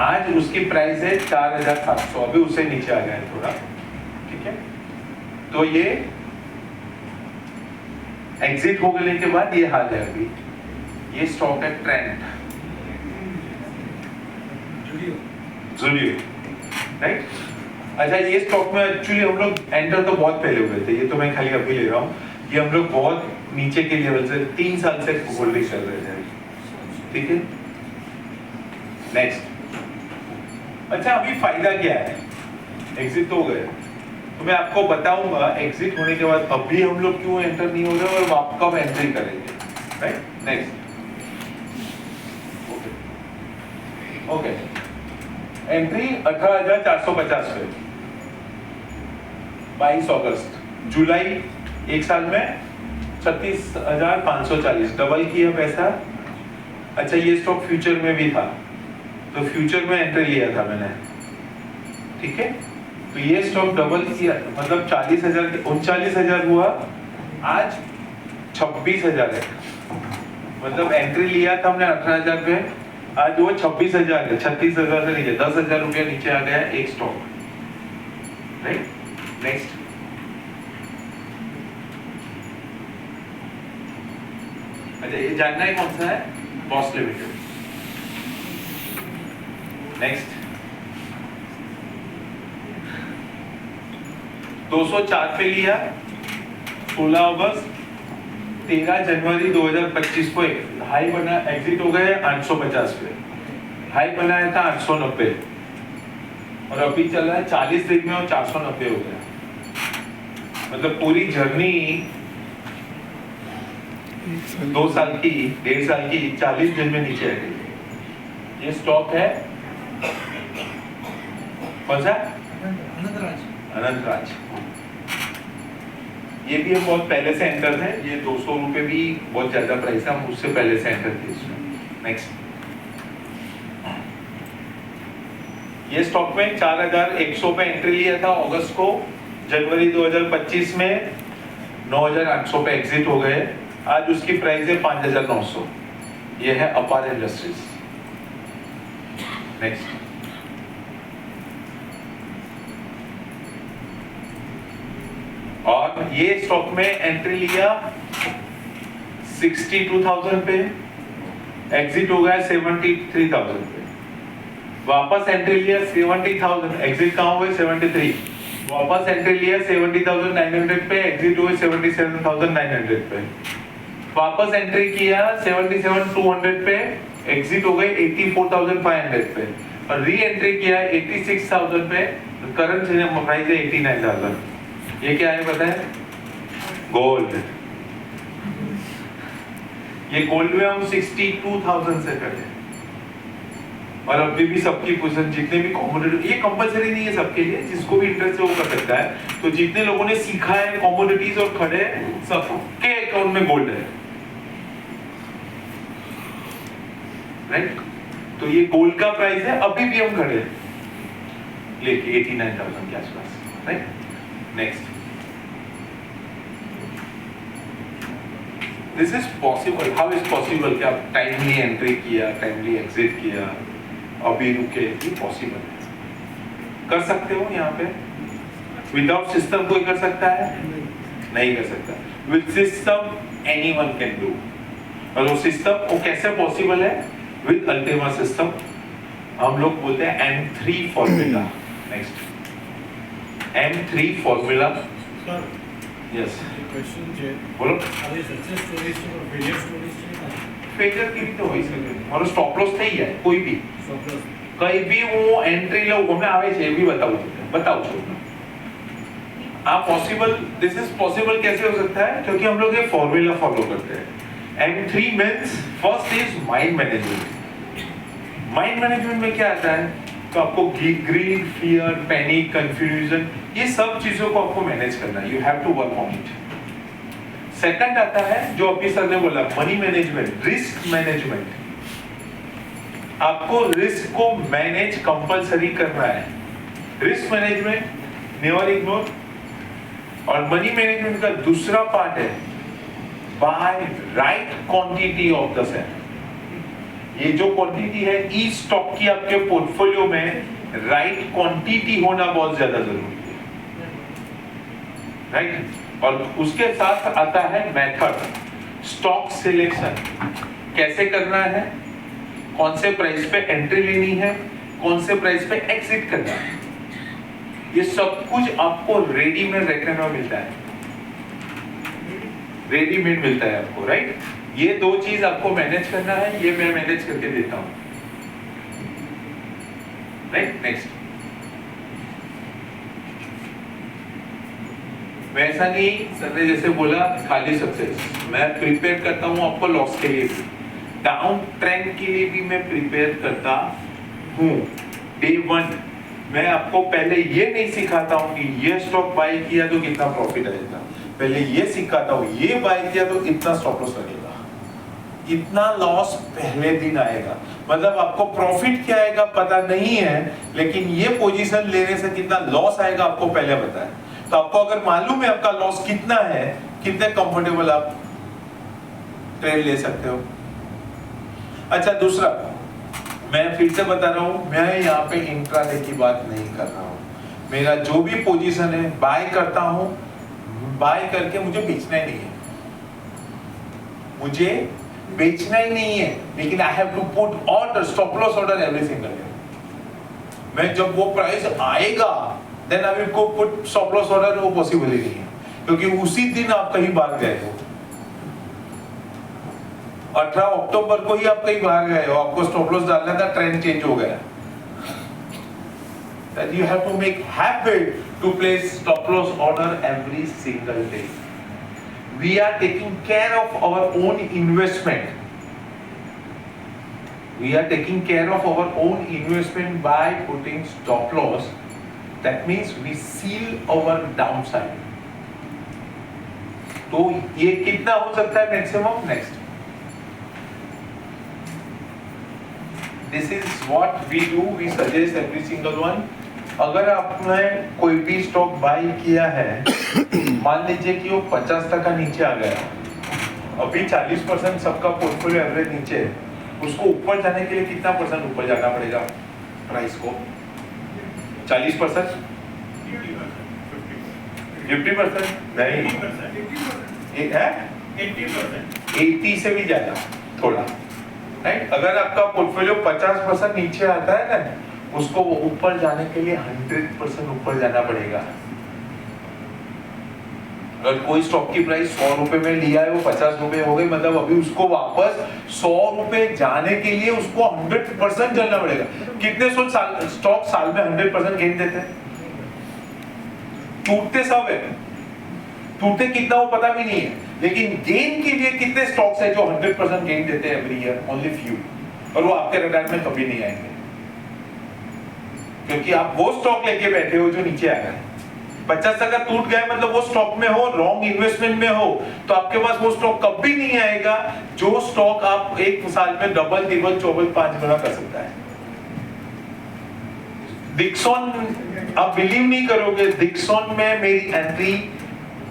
S1: आज उसकी प्राइस है 4700, अभी उससे नीचे आ गया है थोड़ा, ठीक है। तो ये एग्जिट हो गए के बाद ये हाल है अभी। ये स्टॉक है ट्रेंड, ज़ूडियो, राइट। अच्छा, ये स्टॉक में एक्चुअली हम लोग एंटर तो बहुत पहले हुए थे, ये तो मैं खाली अभी ले रहा हूँ। ये हम लोग बहुत नीचे के लेवल से 3 साल से होल्डिंग कर रहे थे, ठीक है। नेक्स्ट, अच्छा अभी फायदा क्या है? एग्जिट तो हो गए, तो मैं आपको बताऊंगा एग्जिट होने के बाद अभी हम लोग क्यों एंटर नहीं हो रहे और आप कब एंट्री करेंगे, राइट। नेक्स्ट, ओके, एंट्री 18,450 पे 22 अगस्त, जुलाई 1 साल में 36,540, डबल किया पैसा। अच्छा, ये स्टॉक फ्यूचर में भी था, तो फ्यूचर में एंट्री लिया था मैंने, ठीक है। तो ये स्टॉक डबल किया, मतलब 40,000 39,000 हुआ। आज 26,000 है, मतलब एंट्री लिया था हमने 18,000 पे, आज वो 26,000 है, 36,000 से नीचे 10,000 रुपया नीचे आ गया एक स्टॉक, राइट। नेक्स्ट, अच्छा ये जानना है कौन सा है, बॉस लिमिटेड। नेक्स्ट, 204 पे लिया 16 अगस्त, 13 जनवरी 2025 को हाई बना, एग्जिट हो गए 850 पे, हाई बनाया था 890 और अभी चल रहा है 40 दिन में और 490 हो गया, मतलब पूरी जर्नी 2 साल की, 1.5 साल की 40 दिन में नीचे आ गई। ये स्टॉक है कौन सा, अनंतराज। ये भी हम बहुत पहले से एंटर है, ये 200 रुपए भी बहुत ज्यादा प्राइस है, हम उससे पहले से एंटर थे इसमें। नेक्स्ट, ये स्टॉक में 4,100 पे एंट्री लिया था अगस्त को, जनवरी 2025 में 9,800 पे एग्जिट हो गए, आज उसकी प्राइस है 5,900। ये है अपार इंडस्ट्रीज। नेक्स्ट, और ये स्टॉक में एंट्री लिया 62,000 पे, एग्जिट हो गया 73,000 पे, वापस एंट्री लिया 70,000, एग्जिट कहाँ हुए 73, वापस एंट्री लिया 70,900 पे, एग्जिट हुए 77,900 पे, वापस एंट्री किया 77,200 पे, एग्जिट हो गए 84,500 पे, और री एंट्री किया 86,000 पे, करंट प्राइस है 89,000। ये क्या है पता है, गोल्ड। ये गोल्ड में हम 62,000 से करे, और अभी भी सबकी पोजीशन, जितने भी कॉमोडिटी, ये कंपलसरी नहीं है सबके लिए, जिसको भी इंटरेस्ट है वो कर सकता है। तो जितने लोगों ने सीखा है कॉमोडिटीज और खड़े, सबके अकाउंट में गोल्ड है, राइट। तो ये गोल्ड का प्राइस है, अभी भी हम खड़े लेके 89,000 के आसपास, right. Next, this is possible. How is possible कि आप टाइमली एंट्री किया, टाइमली एग्जिट किया, अभी रुके, ये पॉसिबल है। कर सकते हो यहाँ पे, विदाउट सिस्टम कोई कर सकता है? नहीं कर सकता। With system anyone can do. और वो सिस्टम वो कैसे पॉसिबल है? With Ultima system. हम लोग बोलते हैं M3 formula. Next, M3 formula. Yes,
S2: question છે
S1: બોલો।
S2: હવે સક્સેસ સ્ટોરીઝ છે પણ ફેલિયર સ્ટોરીઝ છે ને,
S1: ફેલિયર કેવી રીતે હોઈ શકે? મારો સ્ટોપ લોસ થઈ જાય કોઈ भी,
S2: સ્ટોપ લોસ
S1: કઈ भी હું એન્ટ્રી લઉં, અમે આવે છે એ भी बताऊं છું। आप पॉसिबल, दिस इज पॉसिबल कैसे हो सकता है? क्योंकि हम लोग ये फॉर्मूला फॉलो करते हैं। M3 means first is mind management. Mind management में क्या आता है? तो आपको ग्रीड, फियर, पैनिक, कंफ्यूजन, ये सब चीजों को आपको मैनेज करना है। You have to work on it. Second आता है जो अभी सर ने बोला, मनी मैनेजमेंट, रिस्क मैनेजमेंट। आपको रिस्क को मैनेज कंपलसरी करना है। Risk management never ignore. और मनी मैनेजमेंट का दूसरा पार्ट है buy right quantity of the sell. ये जो क्वांटिटी है ई स्टॉक की, आपके पोर्टफोलियो में राइट क्वांटिटी होना बहुत ज्यादा जरूरी है, राइट। और उसके साथ आता है मेथड, स्टॉक सिलेक्शन। कैसे करना है, कौन से प्राइस पे एंट्री लेनी है, कौन से प्राइस पे एग्जिट करना है, ये सब कुछ आपको रेडीमेड रखने में मिलता है, रेडीमेड मिलता है आपको, राइट। ये दो चीज आपको मैनेज करना है, ये मैं मैनेज करके देता हूं, राइट। नेक्स्ट, वैसा नहीं सर ने जैसे बोला खाली सक्सेस, मैं प्रिपेयर करता हूं आपको लॉस के लिए भी, डाउन ट्रेंड के लिए भी मैं प्रिपेयर करता हूं। डे 1 मैं आपको पहले ये नहीं सिखाता हूं कि ये स्टॉक बाय किया तो कितना प्रॉफिट आएगा, पहले ये सिखाता हूं ये बाय किया तो इतना स्टॉप लॉस लगेगा, इतना लॉस पहले दिन आएगा। मतलब आपको प्रॉफिट क्या आएगा पता नहीं है, लेकिन ये पोजीशन लेने से कितना लॉस आएगा आपको पहले पता है। तो आपको अगर मालूम है आपका लॉस कितना है, कितने कंफर्टेबल आप ट्रेड ले सकते हो। अच्छा दूसरा, मैं फिर से बता रहा हूँ, मैं यहाँ पे इंट्राडे की बात नहीं कर रहा हूँ। मेरा जो भी पोजीशन है बाय करता हूँ, बाय करके मुझे बेचना ही नहीं है, मुझे बेचना ही नहीं है, लेकिन I have to put order, stop loss order every single day. मैं जब वो प्राइस आएगा then I will go put stop loss order, वो पॉसिबल ही नहीं है, क्योंकि उसी दिन आप कहीं बाहर गए हो, 18 अक्टूबर को ही आप कहीं बाहर गए हो, आपको स्टॉप लॉस डालना था, ट्रेंड चेंज हो गया। That you have to make habit to place stop loss order every single day. We are taking care of our own investment. We are taking care of our own investment by putting stop loss. That means we seal our downside. तो ये कितना हो सकता है maximum? Next, this is what we do, we suggest every single one. अगर आपने कोई भी स्टॉक बाय किया है, मान लीजिए कि वो 50% नीचे आ गया, अभी 40% सबका पोर्टफोलियो एवरेज नीचे है, उसको ऊपर जाने के लिए कितना परसेंट ऊपर जाना पड़ेगा प्राइस को? 40%? 50%? नहीं, 80 से भी ज्यादा थोड़ा, राइट? अगर आपका पोर्टफोलियो 50% नीचे आता है ना, उसको ऊपर जाने के लिए 100% ऊपर जाना पड़ेगा। अगर कोई स्टॉक की प्राइस 100 रुपए में लिया है, वो 50 रुपए हो गई, मतलब अभी उसको वापस 100 रुपए जाने के लिए उसको 100% चलना पड़ेगा। कितने स्टॉक साल में 100% गेन देते हैं? टूटते सब है, टूटते कितना वो पता भी नहीं है, लेकिन गेन के लिए कितने स्टॉक्स है जो 100% गेन देते हैं एवरी ईयर? ओनली फ्यू, और वो आपके रडार में कभी नहीं आएंगे, क्योंकि आप वो स्टॉक लेके बैठे हो जो नीचे आ रहा है। 50% टूट गया मतलब वो स्टॉक में हो, रॉन्ग इन्वेस्टमेंट में हो, तो आपके पास वो स्टॉक कभी नहीं आएगा जो स्टॉक आप एक साल में डबल, ट्रिपल, चौबल, 5 गुना कर सकता है। डिक्सॉन, आप बिलीव नहीं करोगे, डिक्सॉन में मेरी एंट्री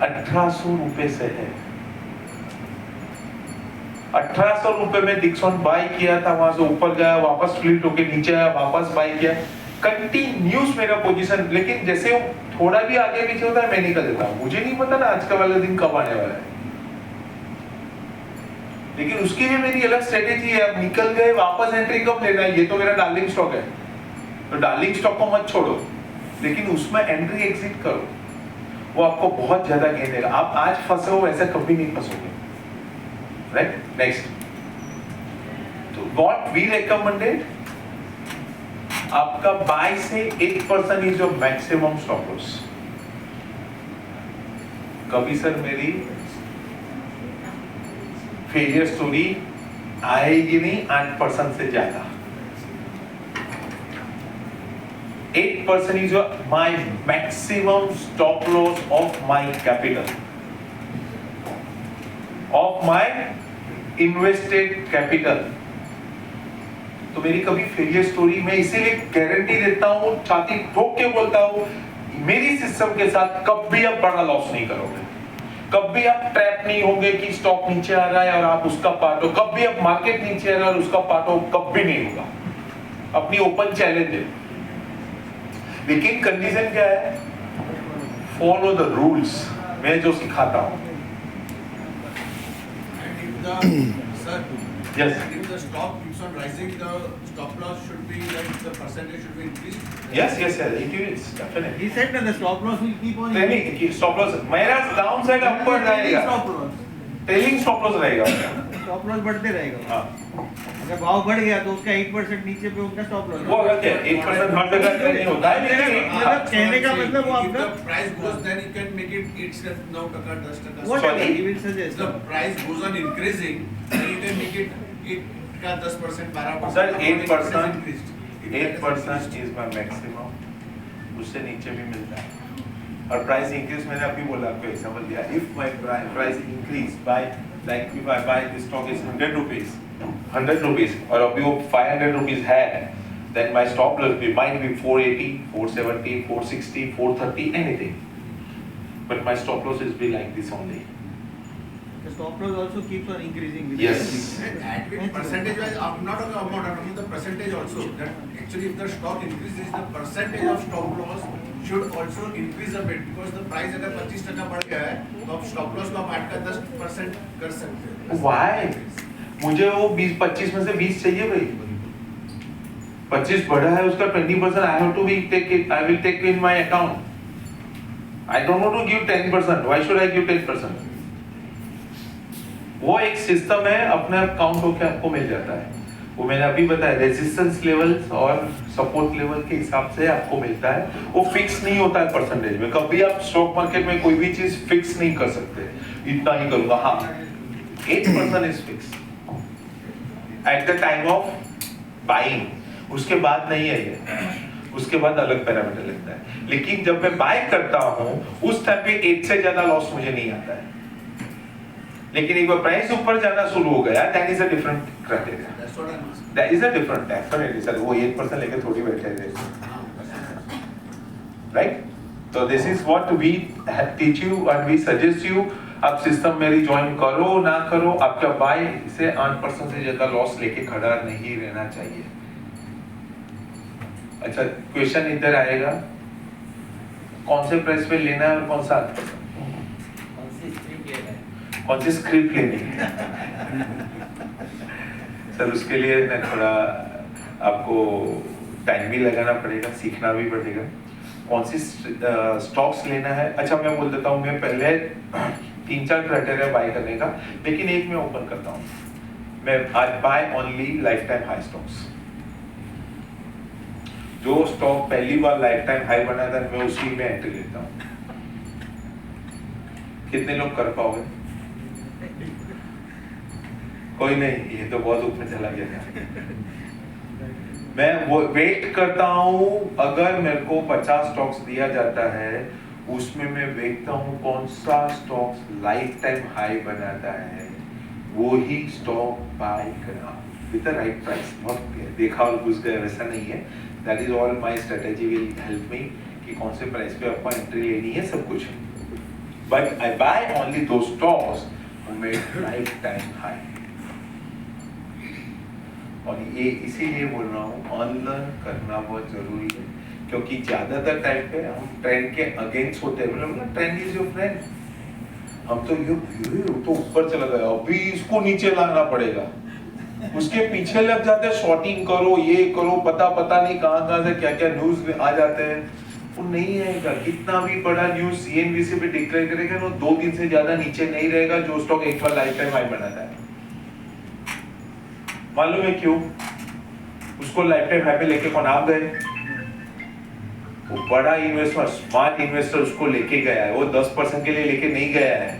S1: 1800 रुपए से है। 1800 रुपए में डिक्सॉन बाय किया था, वहां से ऊपर गया, वापस फ्लिप होके नीचे आया, वापस बाय किया, कंटिन्यूस मेरा पोजीशन। लेकिन जैसे वो थोड़ा भी आगे पीछे होता है मैं निकल देता हूं, मुझे नहीं पता ना आज का वाला दिन कब आने वाला है, लेकिन उसके लिए मेरी अलग स्ट्रेटेजी है। अब निकल गए, वापस एंट्री कब लेना है? ये तो मेरा डार्लिंग स्टॉक है, तो डार्लिंग स्टॉक को मत छोड़ो, लेकिन उसमें एंट्री एग्जिट करो, वो आपको बहुत ज्यादा गेन देगा। आप आज फंसे हो, ऐसे कभी नहीं फंसोगे, राइट? नेक्स्ट, तो व्हाट वी रिकमेंडेड, आपका बाय से 8% is your maximum stop loss. कभी सर मेरी फेलियर स्टोरी आएगी नहीं 8% से ज्यादा। 8% is my maximum stop loss of my capital, of my invested capital। तो मेरी कभी फेलियर स्टोरी, मैं इसीलिए गारंटी देता हूँ, छाती ठोक के बोलता हूँ, मेरी सिस्टम के साथ कभी आप बड़ा लॉस नहीं करोगे, कभी आप ट्रैप नहीं होंगे कि स्टॉक नीचे आ रहा है और आप उसका पार्ट हो, कभी आप मार्केट नीचे आ रहा है और उसका पार्ट हो, कभी नहीं होगा। अपनी ओपन चैलेंज है, लेकिन कंडीशन क्या है? फॉलो द रूल्स, मैं जो सिखाता हूँ। Yes.
S2: If the stock keeps on rising, the stop loss should be like the percentage should be increased.
S1: Yes, it is definitely.
S3: He said that the stop loss will keep on.
S1: Trailing stop loss, मेरा down side upper रहेगा,
S3: Stop loss.
S1: Trailing stop loss रहेगा।
S3: Stop loss बढ़ते रहेगा।
S1: हाँ,
S3: अगर भाव बढ़ गया तो उसका 8% नीचे पे उनका stop loss।
S1: वो अगर क्या 8% हर जगह नहीं होता है, लेकिन
S3: मतलब कहने का मतलब वो
S2: If
S3: आपका
S2: the price goes, then you can make it 8%, 9%, 10%.
S3: whatever
S1: Sorry.
S3: he will
S2: If
S3: suggest.
S2: the price goes on increasing, then you can make it 10%, 12%.
S1: Sir, 8%
S2: increased.
S1: 8% is my maximum, उससे नीचे भी मिलता है। और प्राइस इंक्रीज, मैंने अभी बोला, आपको एग्जांपल दिया, if my price increase buy, like if I buy this stock is 100 rupees और अभी वो 500 रुपीस है, then my stop loss might be 480, 470, 460, 430, anything, but my stop loss is be like this only.
S3: The stop loss also keeps on increasing with
S1: Yes.
S2: And at which percentage wise, I'm not talking about amount, I'm talking the percentage also. That actually if the stock increases, the percentage of stop loss should also increase a bit because the price अगर 25% बढ़ गया है तो आप stop loss को आप 8 का 10% कर सकते हो.
S1: Why? मुझे वो 20-25 में से 20 चाहिए भाई. 25 बढ़ा है उसका 20% I have to be take it. I will take in my account. I don't want to give 10%. Why should I give 10%? वो एक सिस्टम है अपने आप काउंट होकर आपको मिल जाता है. वो मैंने अभी बताया रेजिस्टेंस लेवल और सपोर्ट लेवल के हिसाब से आपको मिलता है. वो फिक्स नहीं होता है परसेंटेज में. कभी आप स्टॉक मार्केट में कोई भी चीज फिक्स नहीं कर सकते. इतना ही करूंगा. हाँ 8% is fix at the time of buying. उसके बाद नहीं है ये. उसके बाद अलग पैरामीटर लगता है. लेकिन जब मैं बाय करता हूं उस टाइम पे 8 से ज्यादा लॉस मुझे नहीं आता है. लेकिन एक बार प्राइस ऊपर जाना शुरू हो गया that is a different criteria.
S2: That's what I'm asking.
S1: That is a different definitely sir. वो 8% लेके थोड़ी बैठे थे. राइट. तो this is what we teach you and we suggest you. आप सिस्टम मेरी ज्वाइन करो ना करो आपका बाय से 8% से ज्यादा लॉस लेके खड़ा नहीं रहना चाहिए. अच्छा क्वेश्चन इधर आएगा कौन से प्राइस पे लेना है और कौन सा कौन सी स्क्रिप्ट लेनी है. सर उसके लिए मैं थोड़ा आपको टाइम भी लगाना पड़ेगा. सीखना भी पड़ेगा कौन सी स्टॉक्स लेना है. अच्छा मैं बोल देता हूँ. मैं पहले 3-4 क्राइटेरिया बाय करने का. लेकिन एक मैं ओपन करता हूँ. मैं I buy only lifetime high stocks. जो स्टॉक पहली बार लाइफ टाइम हाई बना था मैं उसी में एंट्री लेता हूँ. कितने लोग कर पाओगे. कोई नहीं. ये तो बहुत ऊपर चला गया. मैं वो वेट करता हूँ. अगर मेरे को 50 स्टॉक्स दिया जाता है उसमें मैं देखता हूँ कौन सा स्टॉक्स लाइफ टाइम हाई बनाता है वो ही स्टॉक बाय करना विद द राइट प्राइस. बहुत देखा और घुस गया वैसा नहीं है. That is all my strategy will help me कि कौन से प्राइस पे आपको एंट्री लेनी है सब कुछ. बट आई बाय ओनली दो stocks made life time high. और ये इसीलिए बोल रहा हूँ अनलर्न करना बहुत जरूरी है क्योंकि ज्यादातर टाइम पे हम ट्रेंड के अगेंस्ट होते हैं. मतलब ट्रेंड इज योर फ्रेंड. हम तो ये तो ऊपर चला गया अभी इसको नीचे लाना पड़ेगा. उसके पीछे लग जाते हैं. शॉर्टिंग करो ये करो पता नहीं कहाँ से क्या क्या न्यूज आ जाते हैं. वो नहीं आएगा. कितना भी बड़ा न्यूज सीएनबीसी पे डिक्लेयर करेगा वो 2 दिन से ज्यादा नीचे नहीं रहेगा जो स्टॉक एक बार लाइफ टाइम हाई बनाता है. मालूम है क्यों. उसको लाइफ टाइम हाई पे लेके कौन आप गए. वो बड़ा इन्वेस्टर स्मार्ट इन्वेस्टर उसको लेके गया है. वो 10% के लिए लेके नहीं गया है.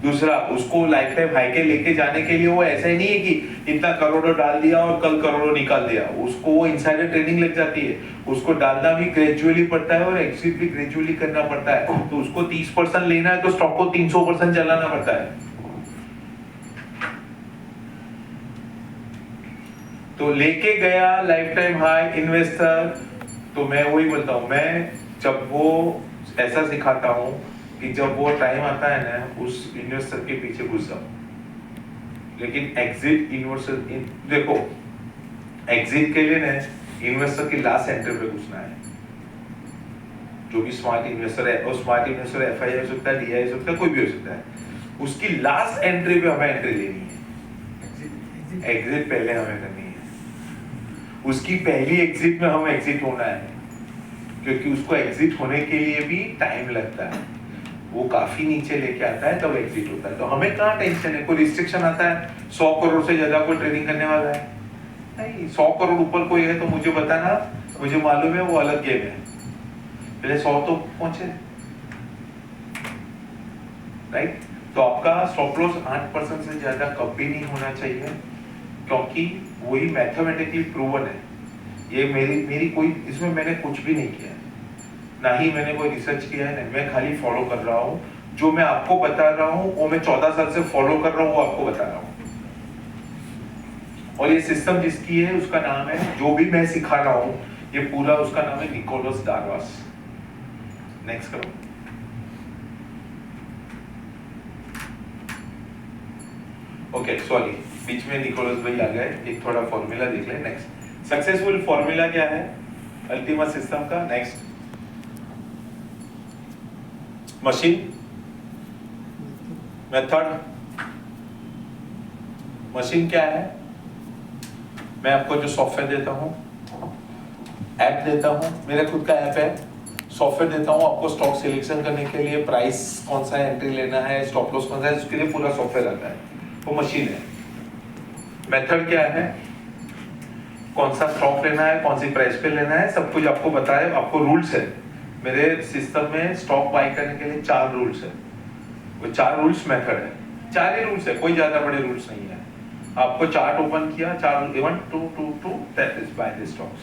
S1: दूसरा उसको लाइफ टाइम हाई के लेके जाने के लिए वो ऐसा ही नहीं है कि इतना करोड़ों डाल दिया और कल करोड़ों निकाल दिया. उसको वो इनसाइडर ट्रेडिंग लग जाती है. उसको डालना भी ग्रेजुअली पड़ता है और एग्जिट भी ग्रेजुअली करना पड़ता है. तो उसको 30% लेना है तो स्टॉक को 300% चलाना पड़ता है. तो लेके गया लाइफ टाइम हाई इन्वेस्टर. तो मैं वही बोलता हूँ. मैं जब वो ऐसा सिखाता हूँ कि जब वो टाइम आता है ना उस इन्वेस्टर के पीछे घुस जाओ. लेकिन एग्जिट इन्वेस्टर देखो एग्जिट के लिए ना इन्वेस्टर की लास्ट एंट्री पे घुसना है. जो भी स्मार्ट इन्वेस्टर है और स्मार्ट इन्वेस्टर एफआई हो सकता है डीआई हो सकता है कोई भी हो सकता है. उसकी लास्ट एंट्री पे हमें एंट्री लेनी है. एग्जिट पहले हमें करनी है. उसकी पहली एग्जिट में हम एग्जिट होना है क्योंकि उसको एग्जिट होने के लिए भी टाइम लगता है. वो काफी नीचे लेके आता है तब एग्जिट होता है. तो हमें कहाँ टेंशन है. कोई रिस्ट्रिक्शन आता है 100 करोड़ से ज्यादा कोई ट्रेडिंग करने वाला है नहीं. 100 करोड़ ऊपर कोई है तो मुझे बताना. मुझे मालूम है वो अलग गेम है. पहले 100 तो पहुंचे राइट. तो आपका स्टॉप लॉस 8% से ज्यादा कभी नहीं होना चाहिए क्योंकि वही मैथमेटिकली प्रूवन है. ये मेरी कोई इसमें मैंने कुछ भी नहीं किया ना ही मैंने कोई रिसर्च किया है. मैं खाली फॉलो कर रहा हूँ. जो मैं आपको बता रहा हूँ वो मैं 14 साल से फॉलो कर रहा हूँ वो आपको बता रहा हूँ. और ये सिस्टम जिसकी है उसका नाम है जो भी मैं सिखा रहा हूँ ये पूरा उसका नाम है निकोलस डार्वास. नेक्स्ट करो. ओके सॉरी, बीच में निकोलस भाई आ गए, एक थोड़ा फॉर्मूला देख ले। नेक्स्ट सक्सेसफुल फॉर्मूला क्या है अल्टीमा सिस्टम का? नेक्स्ट मशीन मेथड, मशीन क्या है? मैं आपको जो सॉफ्टवेयर देता हूं, ऐप देता हूं, मेरा खुद का ऐप है, सॉफ्टवेयर देता हूं आपको स्टॉक सिलेक्शन करने के लिए, प्राइस कौन सा एंट्री लेना है, स्टॉप लॉस कौन सा है, उसके लिए पूरा सॉफ्टवेयर आता है, वो मशीन है। मेथड क्या है? कौन सा स्टॉक लेना है, कौन सी प्राइस पे लेना है, सब कुछ आपको पता है। आपको रूल्स है, मेरे सिस्टम में स्टॉक बाय करने के लिए 4 रूल्स है, वो 4 रूल्स मेथड है, 4 ही रूल्स है, कोई ज्यादा बड़े रूल्स नहीं है। आपको चार्ट ओपन किया, 4 1 2 2 2 that is by the stocks,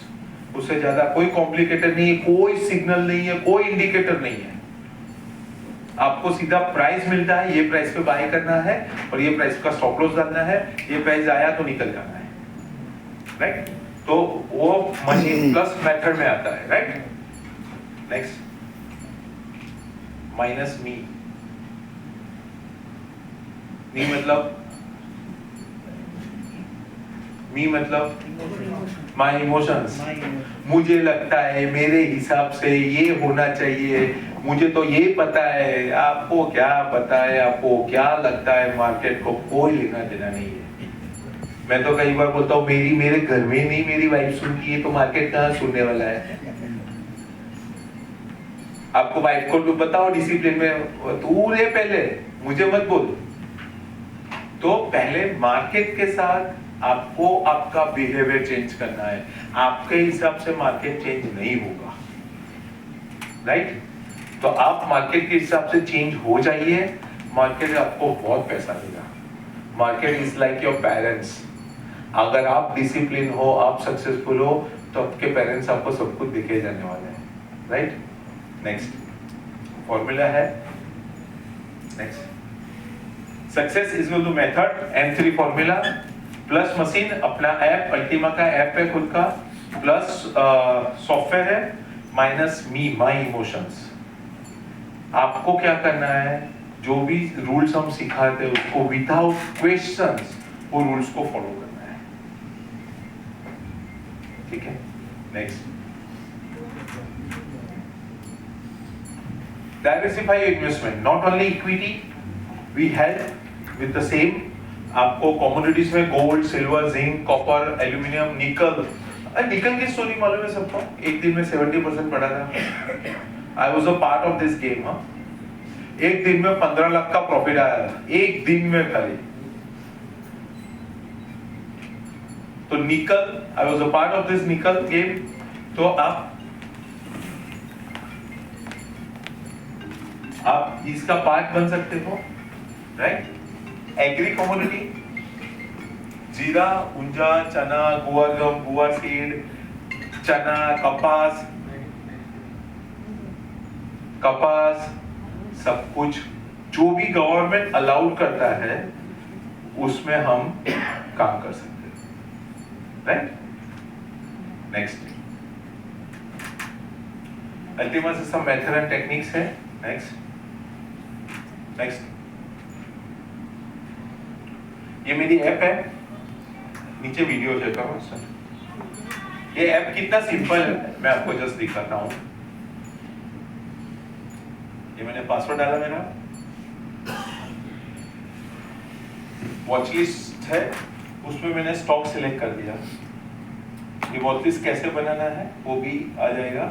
S1: उससे ज्यादा कोई कॉम्प्लिकेटेड नहीं है, कोई सिग्नल नहीं है, कोई इंडिकेटर नहीं है। आपको सीधा प्राइस मिलता है, ये प्राइस पे बाय करना है और ये प्राइस का स्टॉप लॉस डालना है, ये प्राइस आया तो निकल जाना है, राइट? तो वो मशीन प्लस मेथड में आता है, राइट? नेक्स्ट माइनस मी मतलब माई इमोशंस। मुझे लगता है, मेरे हिसाब से ये होना चाहिए, मुझे तो ये पता है। आपको क्या पता है, आपको क्या लगता है, मार्केट को कोई लेना देना नहीं है। मैं तो कई बार बोलता हूँ, मेरे घर में नहीं मेरी वाइफ सुनती है तो मार्केट कहाँ सुनने वाला है? आपको वाइफ को बताओ डिसिप्लिन में, तू रे पहले, मुझे मत बोल। तो पहले मार्केट के साथ आपको आपका बिहेवियर चेंज करना है, आपके हिसाब से मार्केट चेंज नहीं होगा, राइट? तो आप मार्केट के हिसाब से चेंज हो जाइए, मार्केट आपको बहुत पैसा देगा। Market is like your parents. अगर आप डिसिप्लिन हो, आप सक्सेसफुल हो, तो आपके पेरेंट्स आपको सब कुछ दिखे जाने वाले हैं, राइट? नेक्स्ट फॉर्मूला है, next success is equal to method M3 formula plus machine, अपना ऐप अल्टीमा का ऐप है खुद का, प्लस सॉफ्टवेयर है, माइनस मी माई इमोशंस। आपको क्या करना है, जो भी रूल्स हम सिखाते हैं उसको विदाउट क्वेश्चंस वो रूल्स को फॉलो करना है, ठीक है? Next diversify investment, not only equity, we help with the same. आपको कमोडिटीज में gold, silver, zinc, copper, aluminium, nickel. Nickel की स्टोरी मालूम है सबको? एक दिन में 70% पड़ा था। I was a part of this game. एक दिन में 15 लाख का प्रॉफिट आया था, एक दिन में खाली। तो निकल, I was a part of this निकल गेम। तो आप इसका पार्ट बन सकते हो, राइट? एग्री कमोडिटी, जीरा, उंजा, चना, गुआर गम, गुआर सीड, चना, कपास, सब कुछ जो भी गवर्नमेंट अलाउड करता है उसमें हम काम कर सकते हैं, right? Next Ultima system method and techniques है। नेक्स्ट ये मेरी ऐप है, नीचे वीडियो देता हूँ सर। ये ऐप कितना सिंपल है मैं आपको जस्ट दिखाता हूँ। ये मैंने पासवर्ड डाला मेरा, वॉच लिस्ट है, उसमें मैंने स्टॉक सिलेक्ट कर दिया। ये वॉच लिस्ट कैसे बनाना है वो भी आ जाएगा।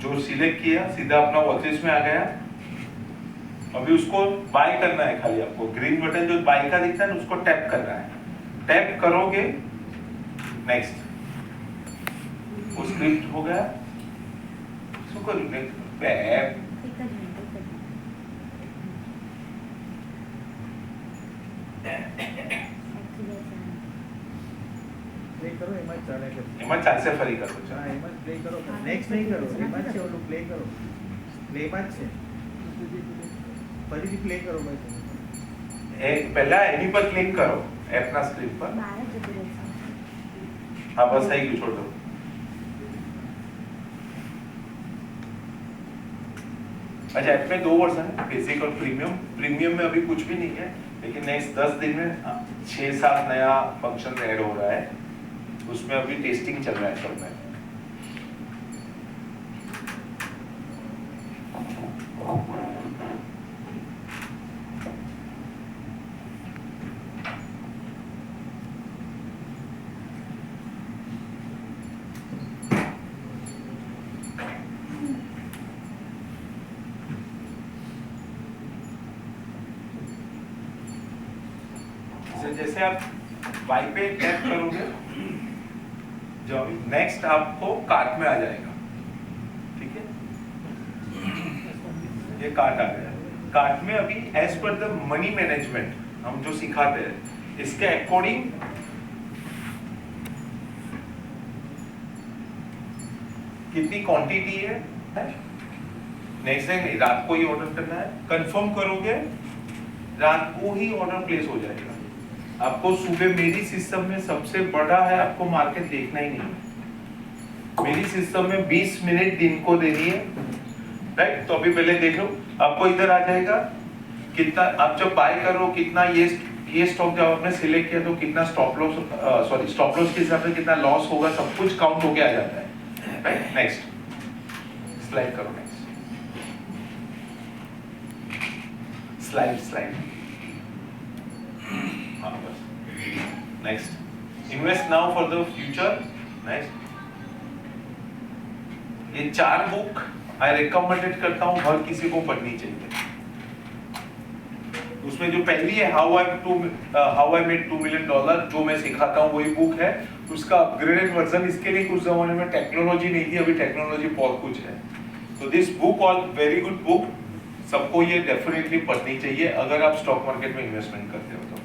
S1: जो सिलेक्ट किया सीधा अपना वॉचलिस्ट में आ गया। अभी उसको बाय करना है, खाली आपको ग्रीन बटन जो बाय का दिखता है ना उसको टैप करना है। टैप करोगे, नेक्स्ट वो स्क्रिप्ट हो गया। इसको बैक
S3: પ્લે કરો એમાં ચાલે છે,
S1: એમાં ચાલશે ફરી કરો છો।
S3: હા એમાં પ્લે કરો, નેક્સ્ટ નહીં કરો, એમાં છે ઓલું પ્લે કરો। પ્લે માં જ છે ફરીથી પ્લે કરો ભાઈ
S1: એક પહેલા એની પર ક્લિક કરો એપના સ્ક્રીન પર હા બસ થઈ ગયું છોડ દો अच्छा ऐप में 2 वर्जन है बेसिक और प्रीमियम प्रीमियम में अभी कुछ भी नहीं है लेकिन नेक्स्ट 10 दिन में 6-7 नया फंक्शन ऐड हो रहा है उसमें अभी टेस्टिंग चल रहा है सब में जैसे आप वाई पे टैप करोगे जो नेक्स्ट आपको कार्ट में आ जाएगा ठीक है ये कार्ट आ गया कार्ट में अभी as per the money management हम जो सिखाते हैं इसके अकॉर्डिंग कितनी क्वांटिटी है नेक्स्ट डे रात को ही ऑर्डर करना है कंफर्म करोगे रात को ही ऑर्डर प्लेस हो जाएगा आपको सुबह मेरी सिस्टम में सबसे बड़ा है आपको मार्केट देखना ही नहीं है मेरी सिस्टम में 20 मिनट दिन को देनी है राइट तो अभी पहले देख लो आपको इधर आ जाएगा कितना आप जब बाय करो कितना ये स्टॉक जब आपने सिलेक्ट किया तो कितना स्टॉप लॉस स्टॉप लॉस के हिसाब से कितना लॉस होगा सब कुछ काउंट होके आ जाता है राइट नेक्स्ट स्लाइड करो next slide next invest now for the future next ये 4 बुक आई रिकमेंडेड करता हूं हर किसी को पढ़नी चाहिए उसमें जो पहली है हाउ आई मेड $2 मिलियन जो मैं सिखाता हूं वही बुक है उसका अपग्रेडेड वर्जन इसके लिए कुछ जमाने में टेक्नोलॉजी नहीं थी अभी टेक्नोलॉजी बहुत कुछ है तो this book all very good book सबको ये डेफिनेटली पढ़नी चाहिए अगर आप स्टॉक मार्केट में इन्वेस्टमेंट करते हो तो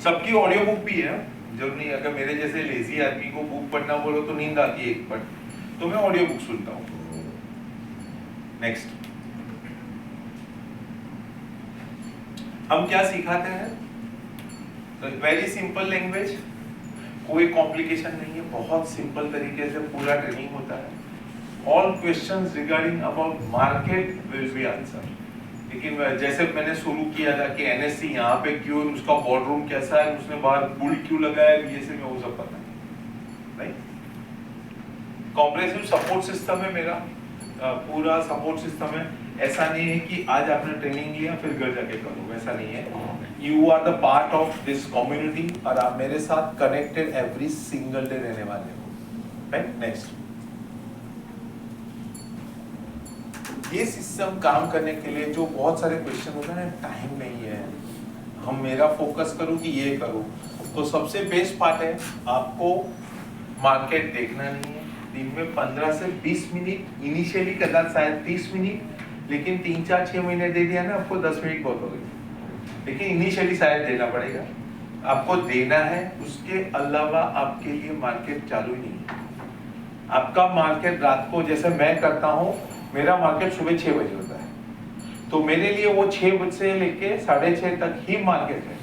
S1: सबकी ऑडियो बुक भी है जब नहीं अगर मेरे जैसे लेजी आदमी को बुक पढ़ना बोलो तो नींद आती है एक पढ़ तो मैं ऑडियो बुक सुनता हूँ नेक्स्ट हम क्या सिखाते हैं वेरी सिंपल लैंग्वेज कोई कॉम्प्लिकेशन नहीं है बहुत सिंपल तरीके से पूरा ट्रेनिंग होता है all questions regarding about market will be answer लेकिन जैसे मैंने शुरू किया था कि एनएससी यहाँ पे क्यों उसका बोर्ड रूम कैसा है उसने बाहर बुल क्यों लगाया ये से मैं वो सब पता नहीं कॉम्प्रेसिव सपोर्ट सिस्टम है मेरा पूरा सपोर्ट सिस्टम है ऐसा नहीं है कि आज आपने ट्रेनिंग लिया फिर घर जाके करो वैसा नहीं है you are the part of this community और आप मेरे साथ कनेक्टेड एवरी सिंगल डे रहने वाले हो राइट नेक्स्ट ये सिस्टम काम करने के लिए जो बहुत सारे क्वेश्चन होते हैं ना टाइम नहीं है हम मेरा फोकस करूं कि ये करूं तो सबसे बेस्ट पार्ट है आपको मार्केट देखना नहीं है दिन में 15 से 20 मिनट इनिशियली करना शायद 30 मिनट लेकिन 3-4-6 महीने दे दिया ना आपको 10 मिनट बहुत हो गए लेकिन इनिशियली शायद देना पड़ेगा आपको देना है उसके अलावा आपके लिए मार्केट चालू ही नहीं है आपका मार्केट रात को जैसे मैं करता हूँ मेरा मार्केट सुबह 6 बजे होता है तो मेरे लिए वो 6 बजे से लेके 6:30 तक ही मार्केट है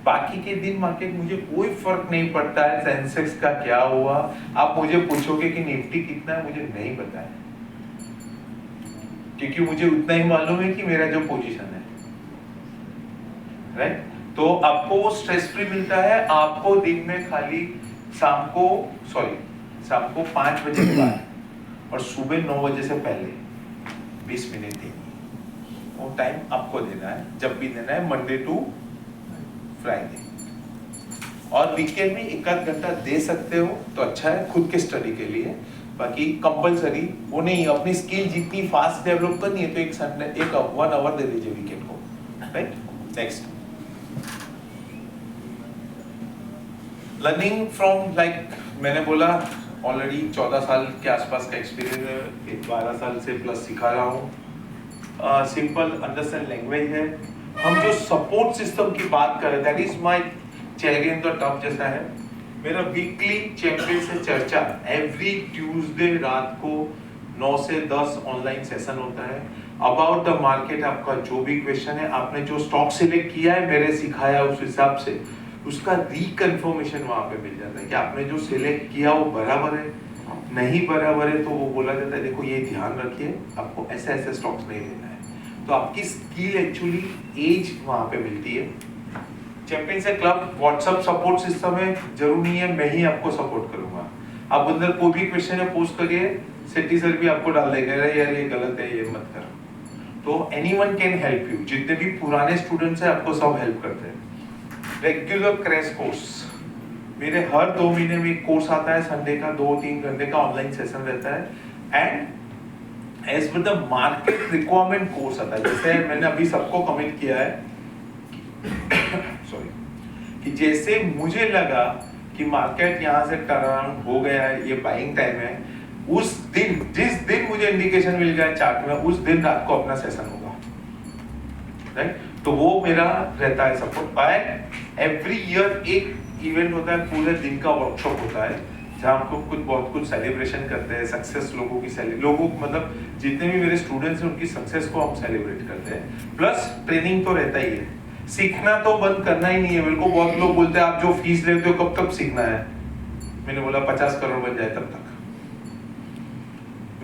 S1: बाकी के दिन मार्केट मुझे कोई फर्क नहीं पड़ता है सेंसेक्स का क्या हुआ आप मुझे पूछोगे कि निफ्टी कितना है मुझे नहीं पता है क्योंकि मुझे उतना ही मालूम है कि मेरा जो पोजीशन है राइट तो आपको वो स्ट्रेस फ्री मिलता है आपको दिन में खाली शाम को 5 बजे के बाद और सुबह 9 बजे से पहले 20 मिनट देनी वो टाइम आपको देना है जब भी देना है मंडे टू फ्राइडे और वीकेंड में 1 घंटा दे सकते हो तो अच्छा है खुद के स्टडी के लिए बाकी कंपलसरी वो नहीं अपनी स्किल जितनी फास्ट डेवलप करनी है तो एक 1 आवर दे दीजिए वीकेंड को right next learning from like मैंने बोला ऑलरेडी 14 साल के आसपास का एक्सपीरियंस है 12 साल से प्लस सिखा रहा हूँ सिंपल अंडरस्टैंड लैंग्वेज है हम जो सपोर्ट सिस्टम की बात करें that is my cherry in the top जैसा है मेरा वीकली चैंपियन से चर्चा एवरी ट्यूसडे रात को 9 से 10 ऑनलाइन सेशन होता है अबाउट द मार्केट। आपका जो भी क्वेश्चन है, आपने जो स्टॉक सिलेक्ट किया है मेरे सिखाया उस हिसाब से, उसका रिकन्फर्मेशन वहां पे मिल जाता है कि आपने जो सिलेक्ट किया वो बराबर है, नहीं बराबर है तो वो बोला जाता है देखो ये ध्यान रखिए आपको ऐसे ऐसे स्टॉक्स नहीं लेना है। तो आपकी स्किल एक्चुअली एज वहां पे मिलती है। चैंपियन से क्लब व्हाट्सएप सपोर्ट सिस्टम है, जरूर नहीं है मैं ही आपको सपोर्ट करूंगा। आप अंदर कोई भी क्वेश्चन है पोस्ट करिए, सेट्टी सर भी आपको डाल देगा अरे यार ये गलत है ये मत करो। तो एनीवन कैन हेल्प यू, जितने भी पुराने स्टूडेंट्स हैं आपको सब हेल्प करते हैं। रेगुलर क्रैश कोर्स, मेरे हर 2 महीने में एक कोर्स आता है संडे का, 2-3 घंटे का ऑनलाइन सेशन रहता है and as per the market requirement course आता है। जैसे मैंने अभी सबको कमिट किया है सॉरी कि जैसे मुझे लगा कि मार्केट यहाँ से टर्न अराउंड हो गया है, ये बाइंग टाइम है, उस दिन जिस दिन मुझे इंडिकेशन मिल गया चार्ट में उस दिन रात को अपना सेशन होगा, राइट। तो वो मेरा रहता है सपोर्ट। एवरी ईयर एक इवेंट होता है, पूरे दिन का वर्कशॉप होता है जहाँ हमको बहुत कुछ सेलिब्रेशन करते हैं, सक्सेस लोगों की लोगों मतलब जितने भी मेरे स्टूडेंट्स हैं उनकी सक्सेस को हम सेलिब्रेट करते हैं। प्लस ट्रेनिंग तो रहता ही है, सीखना तो बंद करना ही नहीं है। मेरे को बहुत लोग बोलते हैं आप जो फीस लेते हो कब तक सीखना है, मैंने बोला 50 करोड़ बन जाए तब तक।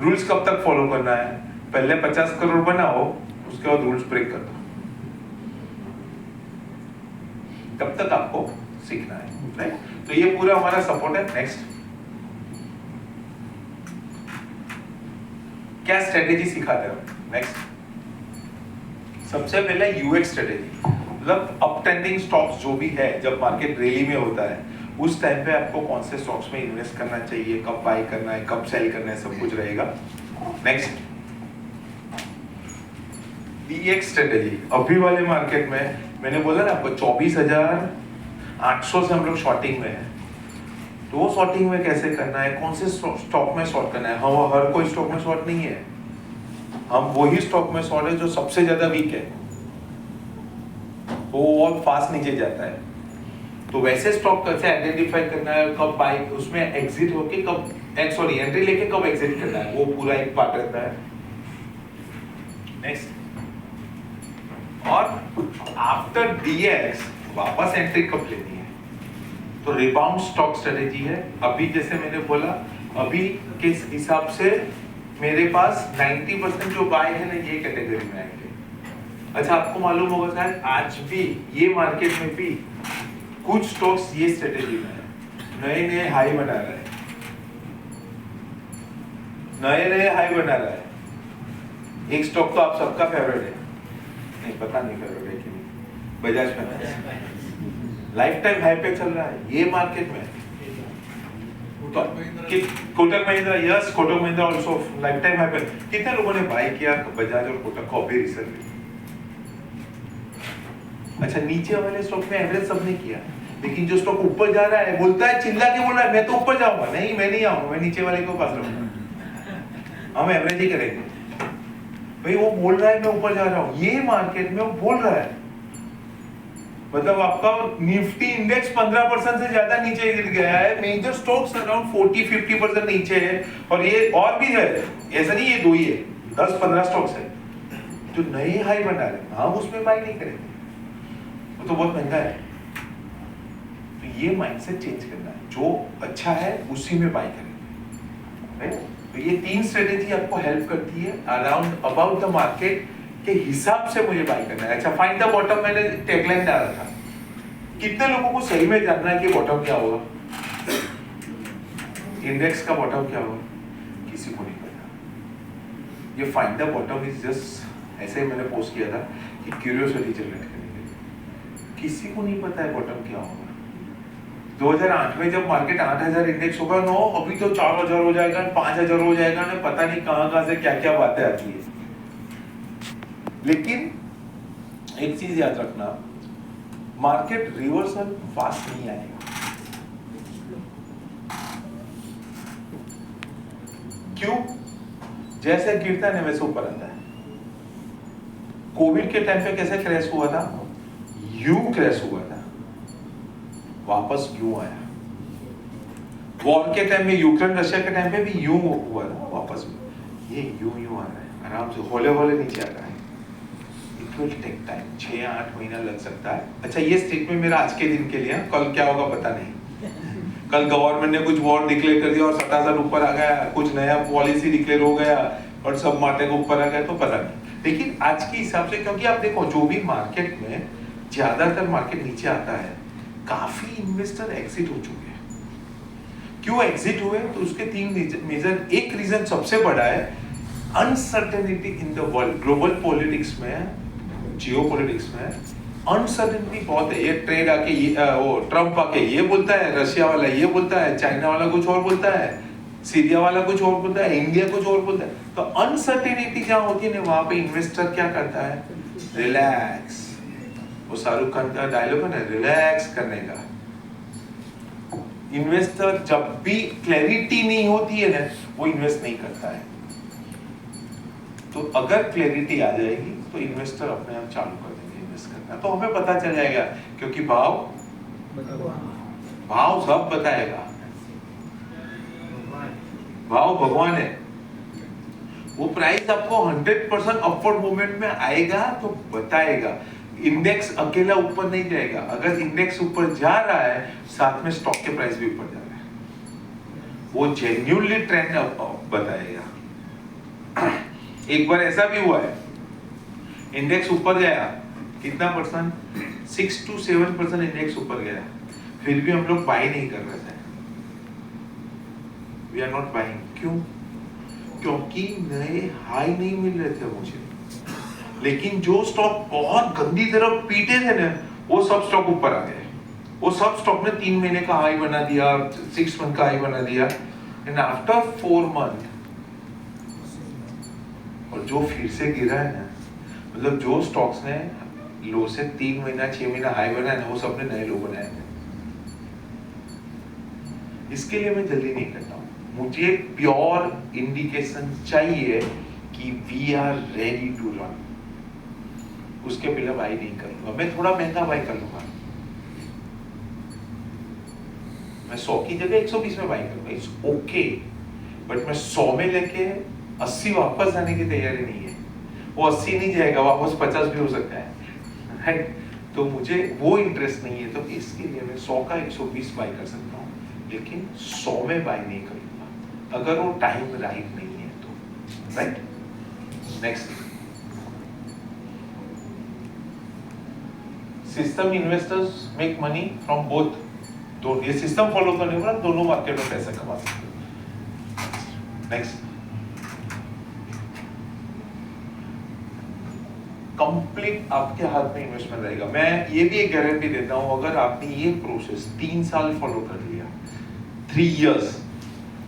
S1: रूल्स कब तक फॉलो करना है, पहले 50 करोड़ बनाओ उसके बाद रूल्स ब्रेक कर दो, तब तक आपको सीखना है, राइट। तो ये पूरा हमारा सपोर्ट है। नेक्स्ट, क्या स्ट्रेटेजी सिखाते हो? नेक्स्ट, सबसे पहले यूएक्स स्ट्रेटेजी, मतलब अप ट्रेंडिंग स्टॉक्स जो भी है, जब मार्केट रैली में होता है उस टाइम पे आपको कौन से स्टॉक्स में इन्वेस्ट करना चाहिए, कब बाय करना है, कब सेल करना है, सब कुछ रहेगा। Next, DX strategy. अभी वाले मार्केट में मैंने बोला ना आपको 24,800 से हम लोग शॉर्टिंग में है, तो वो शॉर्टिंग में कैसे करना है, कौन से स्टॉक में शॉर्ट करना है। हम हर कोई स्टॉक में शॉर्ट नहीं है, हम वही स्टॉक में शॉर्ट है जो सबसे ज्यादा वीक है, वो और फास्ट नीचे जाता है। तो वैसे स्टॉक कैसे आइडेंटिफाई करना है, कब बाय, उसमें एग्जिट होके कब एंट्री लेके कब एग्जिट करना है, वो पूरा एक पार्ट रहता है। नेक्स्ट, और आफ्टर डीएक्स वापस एंट्री कब लेनी है, तो रिबाउंड स्टॉक स्ट्रेटेजी है। अभी जैसे मैंने बोला, अभी के हिसाब से मेरे पास 90% जो बाय है ना ये कैटेगरी में आएंगे। अच्छा, आपको मालूम होगा शायद आज भी ये मार्केट में भी कुछ स्टॉक्स ये स्ट्रेटेजी में है, नए नए हाई बना रहा है, नए नए हाई बना रहा है। एक स्टॉक तो आप सबका फेवरेट है, नहीं पता नहीं फेवरेट है कि नहीं, Bajaj finance life time high पे चल रहा है ये मार्केट में। Kotak Mahindra, yes Kotak Mahindra also life time high पे। कितने लोगों ने बाय किया बजाज और कोटक को अभी रिसेंटली? अच्छा, नीचे वाले स्टॉक में एवरेज सबने किया, लेकिन जो स्टॉक ऊपर जा रहा है बोलता है, चिल्ला के बोल रहा है मैं तो ऊपर जाऊंगा, नहीं मैं नहीं आऊंगा, मैं नीचे वाले को पास रहूंगा, हम एवरेज ही करेंगे। भाई वो बोल रहा है मैं ऊपर जा रहा हूं, ये मार्केट में वो बोल रहा है, मतलब आपका निफ्टी इंडेक्स 15% से ज्यादा नीचे गिर गया है, मेजर स्टॉक्स अराउंड 40-50% नीचे है, और ये और भी है, ऐसा नहीं ये दो ही है, 10-15 स्टॉक्स है जो नए हाई बना रहे हैं, हम उसमें बाय नहीं करेंगे, वो तो बहुत महंगा है। तो ये माइंडसेट चेंज करना है, जो अच्छा है उसी में बाय करेंगे, राइट। तो ये 3 स्ट्रेटेजी आपको हेल्प करती है अराउंड अबाउट द मार्केट के हिसाब से मुझे बाय करना है। अच्छा, फाइंड द बॉटम मैंने टैगलाइन डाला था, कितने लोगों को सही में जानना है कि बॉटम क्या होगा, इंडेक्स का बॉटम क्या होगा, किसी को नहीं पता। ये find the bottom is just ऐसे ही मैंने पोस्ट किया था कि क्यूरियोसिटी जनरेट करने के लिए, किसी को नहीं पता है बॉटम क्या होगा। 2008 में जब मार्केट 8000 इंडेक्स होगा, नो अभी तो 4000 हो जाएगा, 5000 हो जाएगा ना, पता नहीं कहां से क्या क्या बातें आती है। लेकिन एक चीज याद रखना, मार्केट रिवर्सल फास्ट नहीं आएगा। क्यों? जैसे गिरता है वैसे ऊपर आता है। कोविड के टाइम पे कैसे क्रैश हुआ था, यू क्रैश हुआ था, वापस क्यों आया? वॉर के टाइम में, यूक्रेन रशिया के टाइम पे भी यूं हुआ ना वापस में, ये यूं आ रहा है आराम से, होले होले नीचे आ रहा है। इट विल टेक टाइम, 6 या 8 महीना लग सकता है। अच्छा, ये स्टेटमेंट मेरा आज के दिन के लिए, कल क्या होगा पता नहीं। कल गवर्नमेंट ने कुछ वॉर डिक्लेयर कर दिया और 70,000 ऊपर आ गया, कुछ नया पॉलिसी डिक्लेयर हो गया और सब मार्केट को ऊपर आ गया, तो पता नहीं। लेकिन आज के हिसाब से, क्योंकि आप देखो जो भी मार्केट में ज्यादातर मार्केट नीचे आता है, काफी इन्वेस्टर एग्जिट हो चुके हैं। क्यों एग्जिट हुए? तो उसके 3 मेजर, एक रीजन सबसे बड़ा है uncertainty in the world. Global politics में, जियो पॉलिटिक्स में अनसर्टेनिटी बहुत है। ये ट्रेड आके वो ट्रम्प आके ये बोलता है, रशिया वाला ये बोलता है, चाइना वाला कुछ और बोलता है, सीरिया वाला कुछ और बोलता है, इंडिया कुछ और बोलता है। तो अनसर्टेनिटी जहां होती है ना, वहां पे इन्वेस्टर क्या करता है? रिलैक्स। वो शाहरुख खान का डायलॉग है ना, रिलैक्स करने का। इन्वेस्टर जब भी क्लैरिटी नहीं होती है ना, वो इन्वेस्ट नहीं करता है। तो अगर क्लैरिटी आ जाएगी तो इन्वेस्टर अपने आप चालू कर देंगे इन्वेस्ट करना। तो हमें पता चल जाएगा, क्योंकि भाव सब बताएगा। भाव भगवान है। वो प्राइस आपको 100% अपवर्ड मूवमेंट में आएगा तो बताएगा। इंडेक्स अकेला ऊपर नहीं जाएगा। अगर इंडेक्स ऊपर जा रहा है, साथ में स्टॉक के प्राइस भी ऊपर जा रहा है, वो जेन्युइनली ट्रेंड बताएगा। एक बार ऐसा भी हुआ है, इंडेक्स ऊपर गया, कितना परसेंट? 6 to 7% इंडेक्स ऊपर गया, फिर भी हम लोग बाय नहीं कर रहे थे। We are not buying. क्यों? क्योंकि नए हाई नहीं मिल रहे थे मुझे। लेकिन जो स्टॉक बहुत गंदी तरह पीटे थे ना, वो सब स्टॉक ऊपर आ गए। वो सब स्टॉक ने 3 महीने का हाई बना दिया, 6 मंथ का हाई बना दिया, एंड आफ्टर 4 मंथ, और जो फिर से गिरा है ना, मतलब जो स्टॉक्स ने लो से 3 महीना 6 महीना हाई बनाया ना, वो सबने नए लो बनाए थे। इसके लिए मैं जल्दी नहीं करता हूँ। मुझे प्योर इंडिकेशन चाहिए कि we are ready to run. उसके पहले बाई नहीं करूंगा। मैं थोड़ा महंगा बाई कर लूंगा, मैं 100 की जगह 120 में बाई करूंगा, इट्स ओके। बट मैं 100 में लेके 80 वापस जाने की तैयारी नहीं है। वो 80 नहीं जाएगा, वापस 50 भी हो सकता है, राइट? तो मुझे वो इंटरेस्ट नहीं है। तो इसके लिए मैं 100 का 120 बाई कर सकता हूँ, लेकिन 100 में बाई नहीं करूंगा अगर वो टाइम राइट नहीं है तो, right? Next, system investors make money from both. तो ये सिस्टम फॉलो तो नहीं हो रहा, दोनों मार्केट में पैसा कमा सकते हो। नेक्स्ट, कंप्लीट आपके हाथ में इन्वेस्टमेंट रहेगा। मैं ये भी एक गारंटी देता हूं, अगर आपने ये प्रोसेस 3 साल फॉलो कर लिया, 3 इयर्स,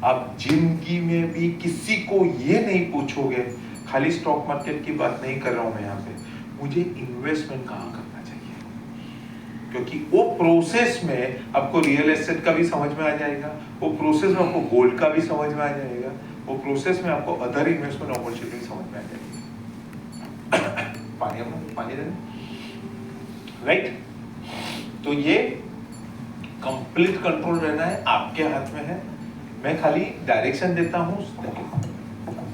S1: आप जिंदगी में भी किसी को ये नहीं पूछोगे, खाली स्टॉक मार्केट की बात नहीं कर रहा हूं मैं यहाँ पे, मुझे इन्वेस्टमेंट कहाँ करना चाहिए। क्योंकि वो प्रोसेस में आपको रियल एस्टेट का भी समझ में आ जाएगा, वो प्रोसेस में आपको गोल्ड का भी समझ में आ जाएगा, वो प्रोसेस में आपको अदर इन्वेस्टमेंट अपॉर्चुनिटी समझ में आ जाएगी। पानी देना, राइट? तो ये कंप्लीट कंट्रोल रहना है, आपके हाथ में है। मैं खाली डायरेक्शन देता हूँ,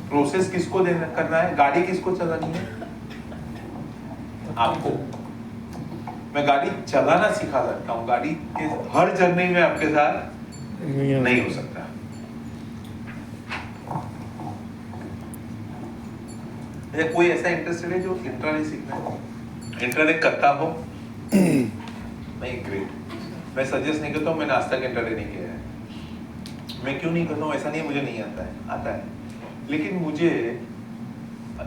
S1: प्रोसेस किसको देना करना है, गाड़ी किसको चलानी है, आपको। मैं गाड़ी चलाना सिखा सकता हूँ, गाड़ी के हर जर्नी में आपके साथ नहीं हो सकता। कोई ऐसा इंटरेस्टेड है जो इंट्राडे सीखना है, इंट्राडे करता हो? नहीं, ग्रेट। मैं सजेस्ट नहीं करता हूँ, मैंने आज तक इंट्राडे नहीं किया है। मैं क्यों नहीं करता हूँ? ऐसा नहीं मुझे नहीं आता है, आता है। लेकिन मुझे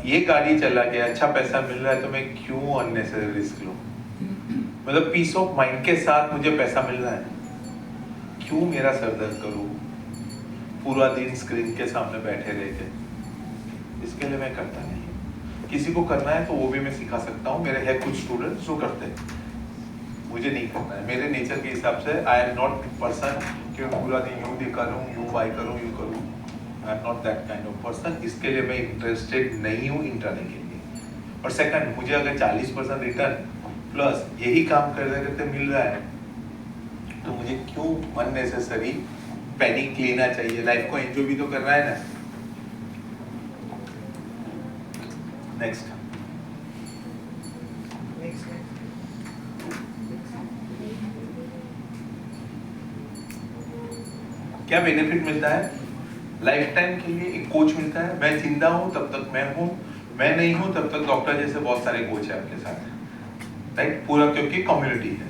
S1: ये गाड़ी चला के अच्छा पैसा मिल रहा है, तो मैं क्यों अननेसेसरी रिस्क लूं? मतलब पीस ऑफ माइंड के साथ मुझे पैसा मिल रहा है, क्यों मेरा सर दर्द करूं पूरा दिन स्क्रीन के सामने बैठे रह के? इसके लिए मैं करता नहीं। किसी को करना है तो वो भी मैं सिखा सकता हूँ, मेरे है कुछ स्टूडेंट्स जो करते हैं, मुझे नहीं करना है। मेरे नेचर के हिसाब से आई एम नॉट पर्सन कि पूरा दिन यूं दिखा रहा हूँ, यूं बाय करूँ, यूं करूँ। I am not that kind of person. इसके लिए मैं इंटरेस्टेड नहीं हूँ इंट्राडे के लिए। और सेकंड, मुझे अगर 40% रिटर्न प्लस यही काम करते करते मिल रहा है, तो मुझे क्यों अननेसेसरी पैनिक लेना चाहिए, लाइफ को एंजॉय भी तो करना है ना। नेक्स्ट क्या बेनिफिट मिलता है? लाइफ टाइम के लिए एक कोच मिलता है। मैं जिंदा हूं तब तक मैं हूं, मैं नहीं हूं तब तक डॉक्टर जैसे बहुत सारे कोच है आपके साथ, राइट? पूरा क्योंकि कम्युनिटी है,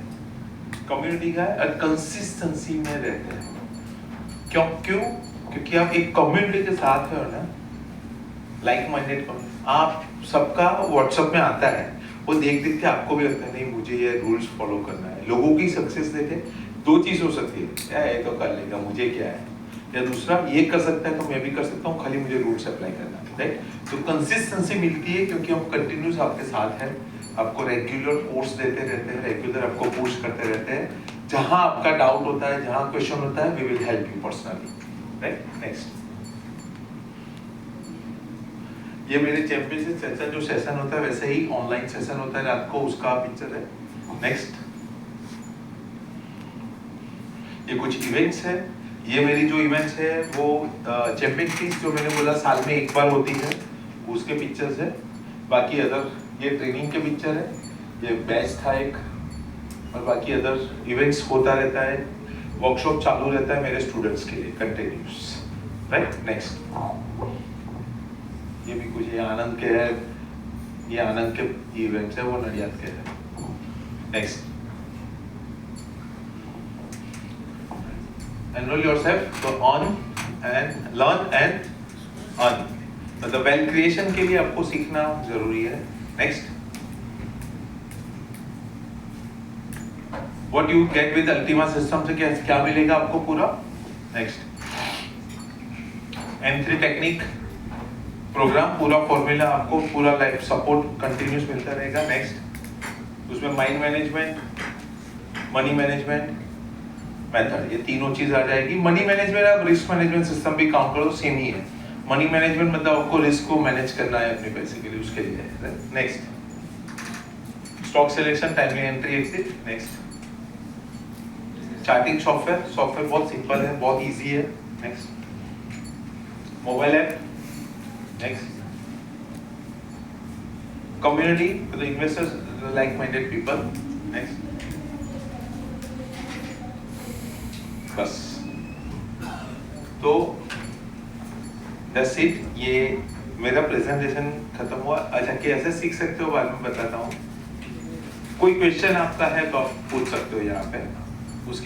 S1: कम्युनिटी का है, कंसिस्टेंसी में रहते हैं। क्यों? क्योंकि आप एक कम्युनिटी के साथ हो ना, लाइक माइंडेड। आप सबका व्हाट्सएप में आता है, वो देख के आपको भी लगता है नहीं मुझे ये रूल्स फॉलो करना है। लोगों की सक्सेस देखे दो चीज हो सकती है, क्या है तो कर लेगा, मुझे क्या है, या दूसरा ये कर सकता है तो मैं भी कर सकता हूँ, खाली मुझे रूल्स अप्लाई करना है, राइट? तो कंसिस्टेंसी मिलती है क्योंकि हम कंटिन्यूस आपके साथ हैं, आपको रेगुलर कोर्स देते रहते हैं, रेगुलर आपको पुश करते रहते हैं। जहां आपका डाउट होता है, जहां क्वेश्चन होता है, we will help you personally, right? Next, ये मेरे चैंपियनशिप सेशन जो सेशन होता है वैसे ही ऑनलाइन सेशन होता है रात को, उसका पिक्चर है। नेक्स्ट, ये कुछ इवेंट्स है, ये मेरी जो इवेंट्स है वो चैंपियनशिप जो मैंने बोला साल में एक बार होती है, उसके पिक्चर्स है। बाकी अदर ये ट्रेनिंग के पिक्चर है, ये बैच था एक, और बाकी अदर इवेंट्स होता रहता है, वर्कशॉप चालू रहता है मेरे स्टूडेंट्स के लिए कंटिन्यूस, राइट? नेक्स्ट, ये भी कुछ ये आनंद के है, ये आनंद के इवेंट्स है, वो नडियाद के है। Next, enroll yourself to earn and learn and earn, मतलब वेल्थ क्रिएशन के लिए आपको सीखना जरूरी है। Next, what you get with Ultima system से क्या मिलेगा आपको पूरा। नेक्स्ट, M3 टेक्निक प्रोग्राम, पूरा फॉर्मूला आपको, पूरा लाइफ सपोर्ट कंटिन्यूस मिलता रहेगा। नेक्स्ट, उसमें mind management, money management, method, ये तीनों चीज आ जाएगी। मनी मैनेजमेंट आप रिस्क मैनेजमेंट सिस्टम भी काउंट करो, सेम ही है। मनी मैनेजमेंट मतलब आपको रिस्क को मैनेज करना है अपने पैसे के लिए, उसके लिए। Next, stock selection, timely entry exit. Next, charting software बहुत सिंपल है, बहुत इजी है। Next, mobile app. Next, community for the investors, like minded people. Next, बस तो दैट्स इट, ये मेरा प्रेजेंटेशन खत्म हुआ। अच्छा, कैसे सीख सकते हो बाद में बताता हूँ। कोई क्वेश्चन आपका है तो आप पूछ सकते हो यहाँ पे, उसके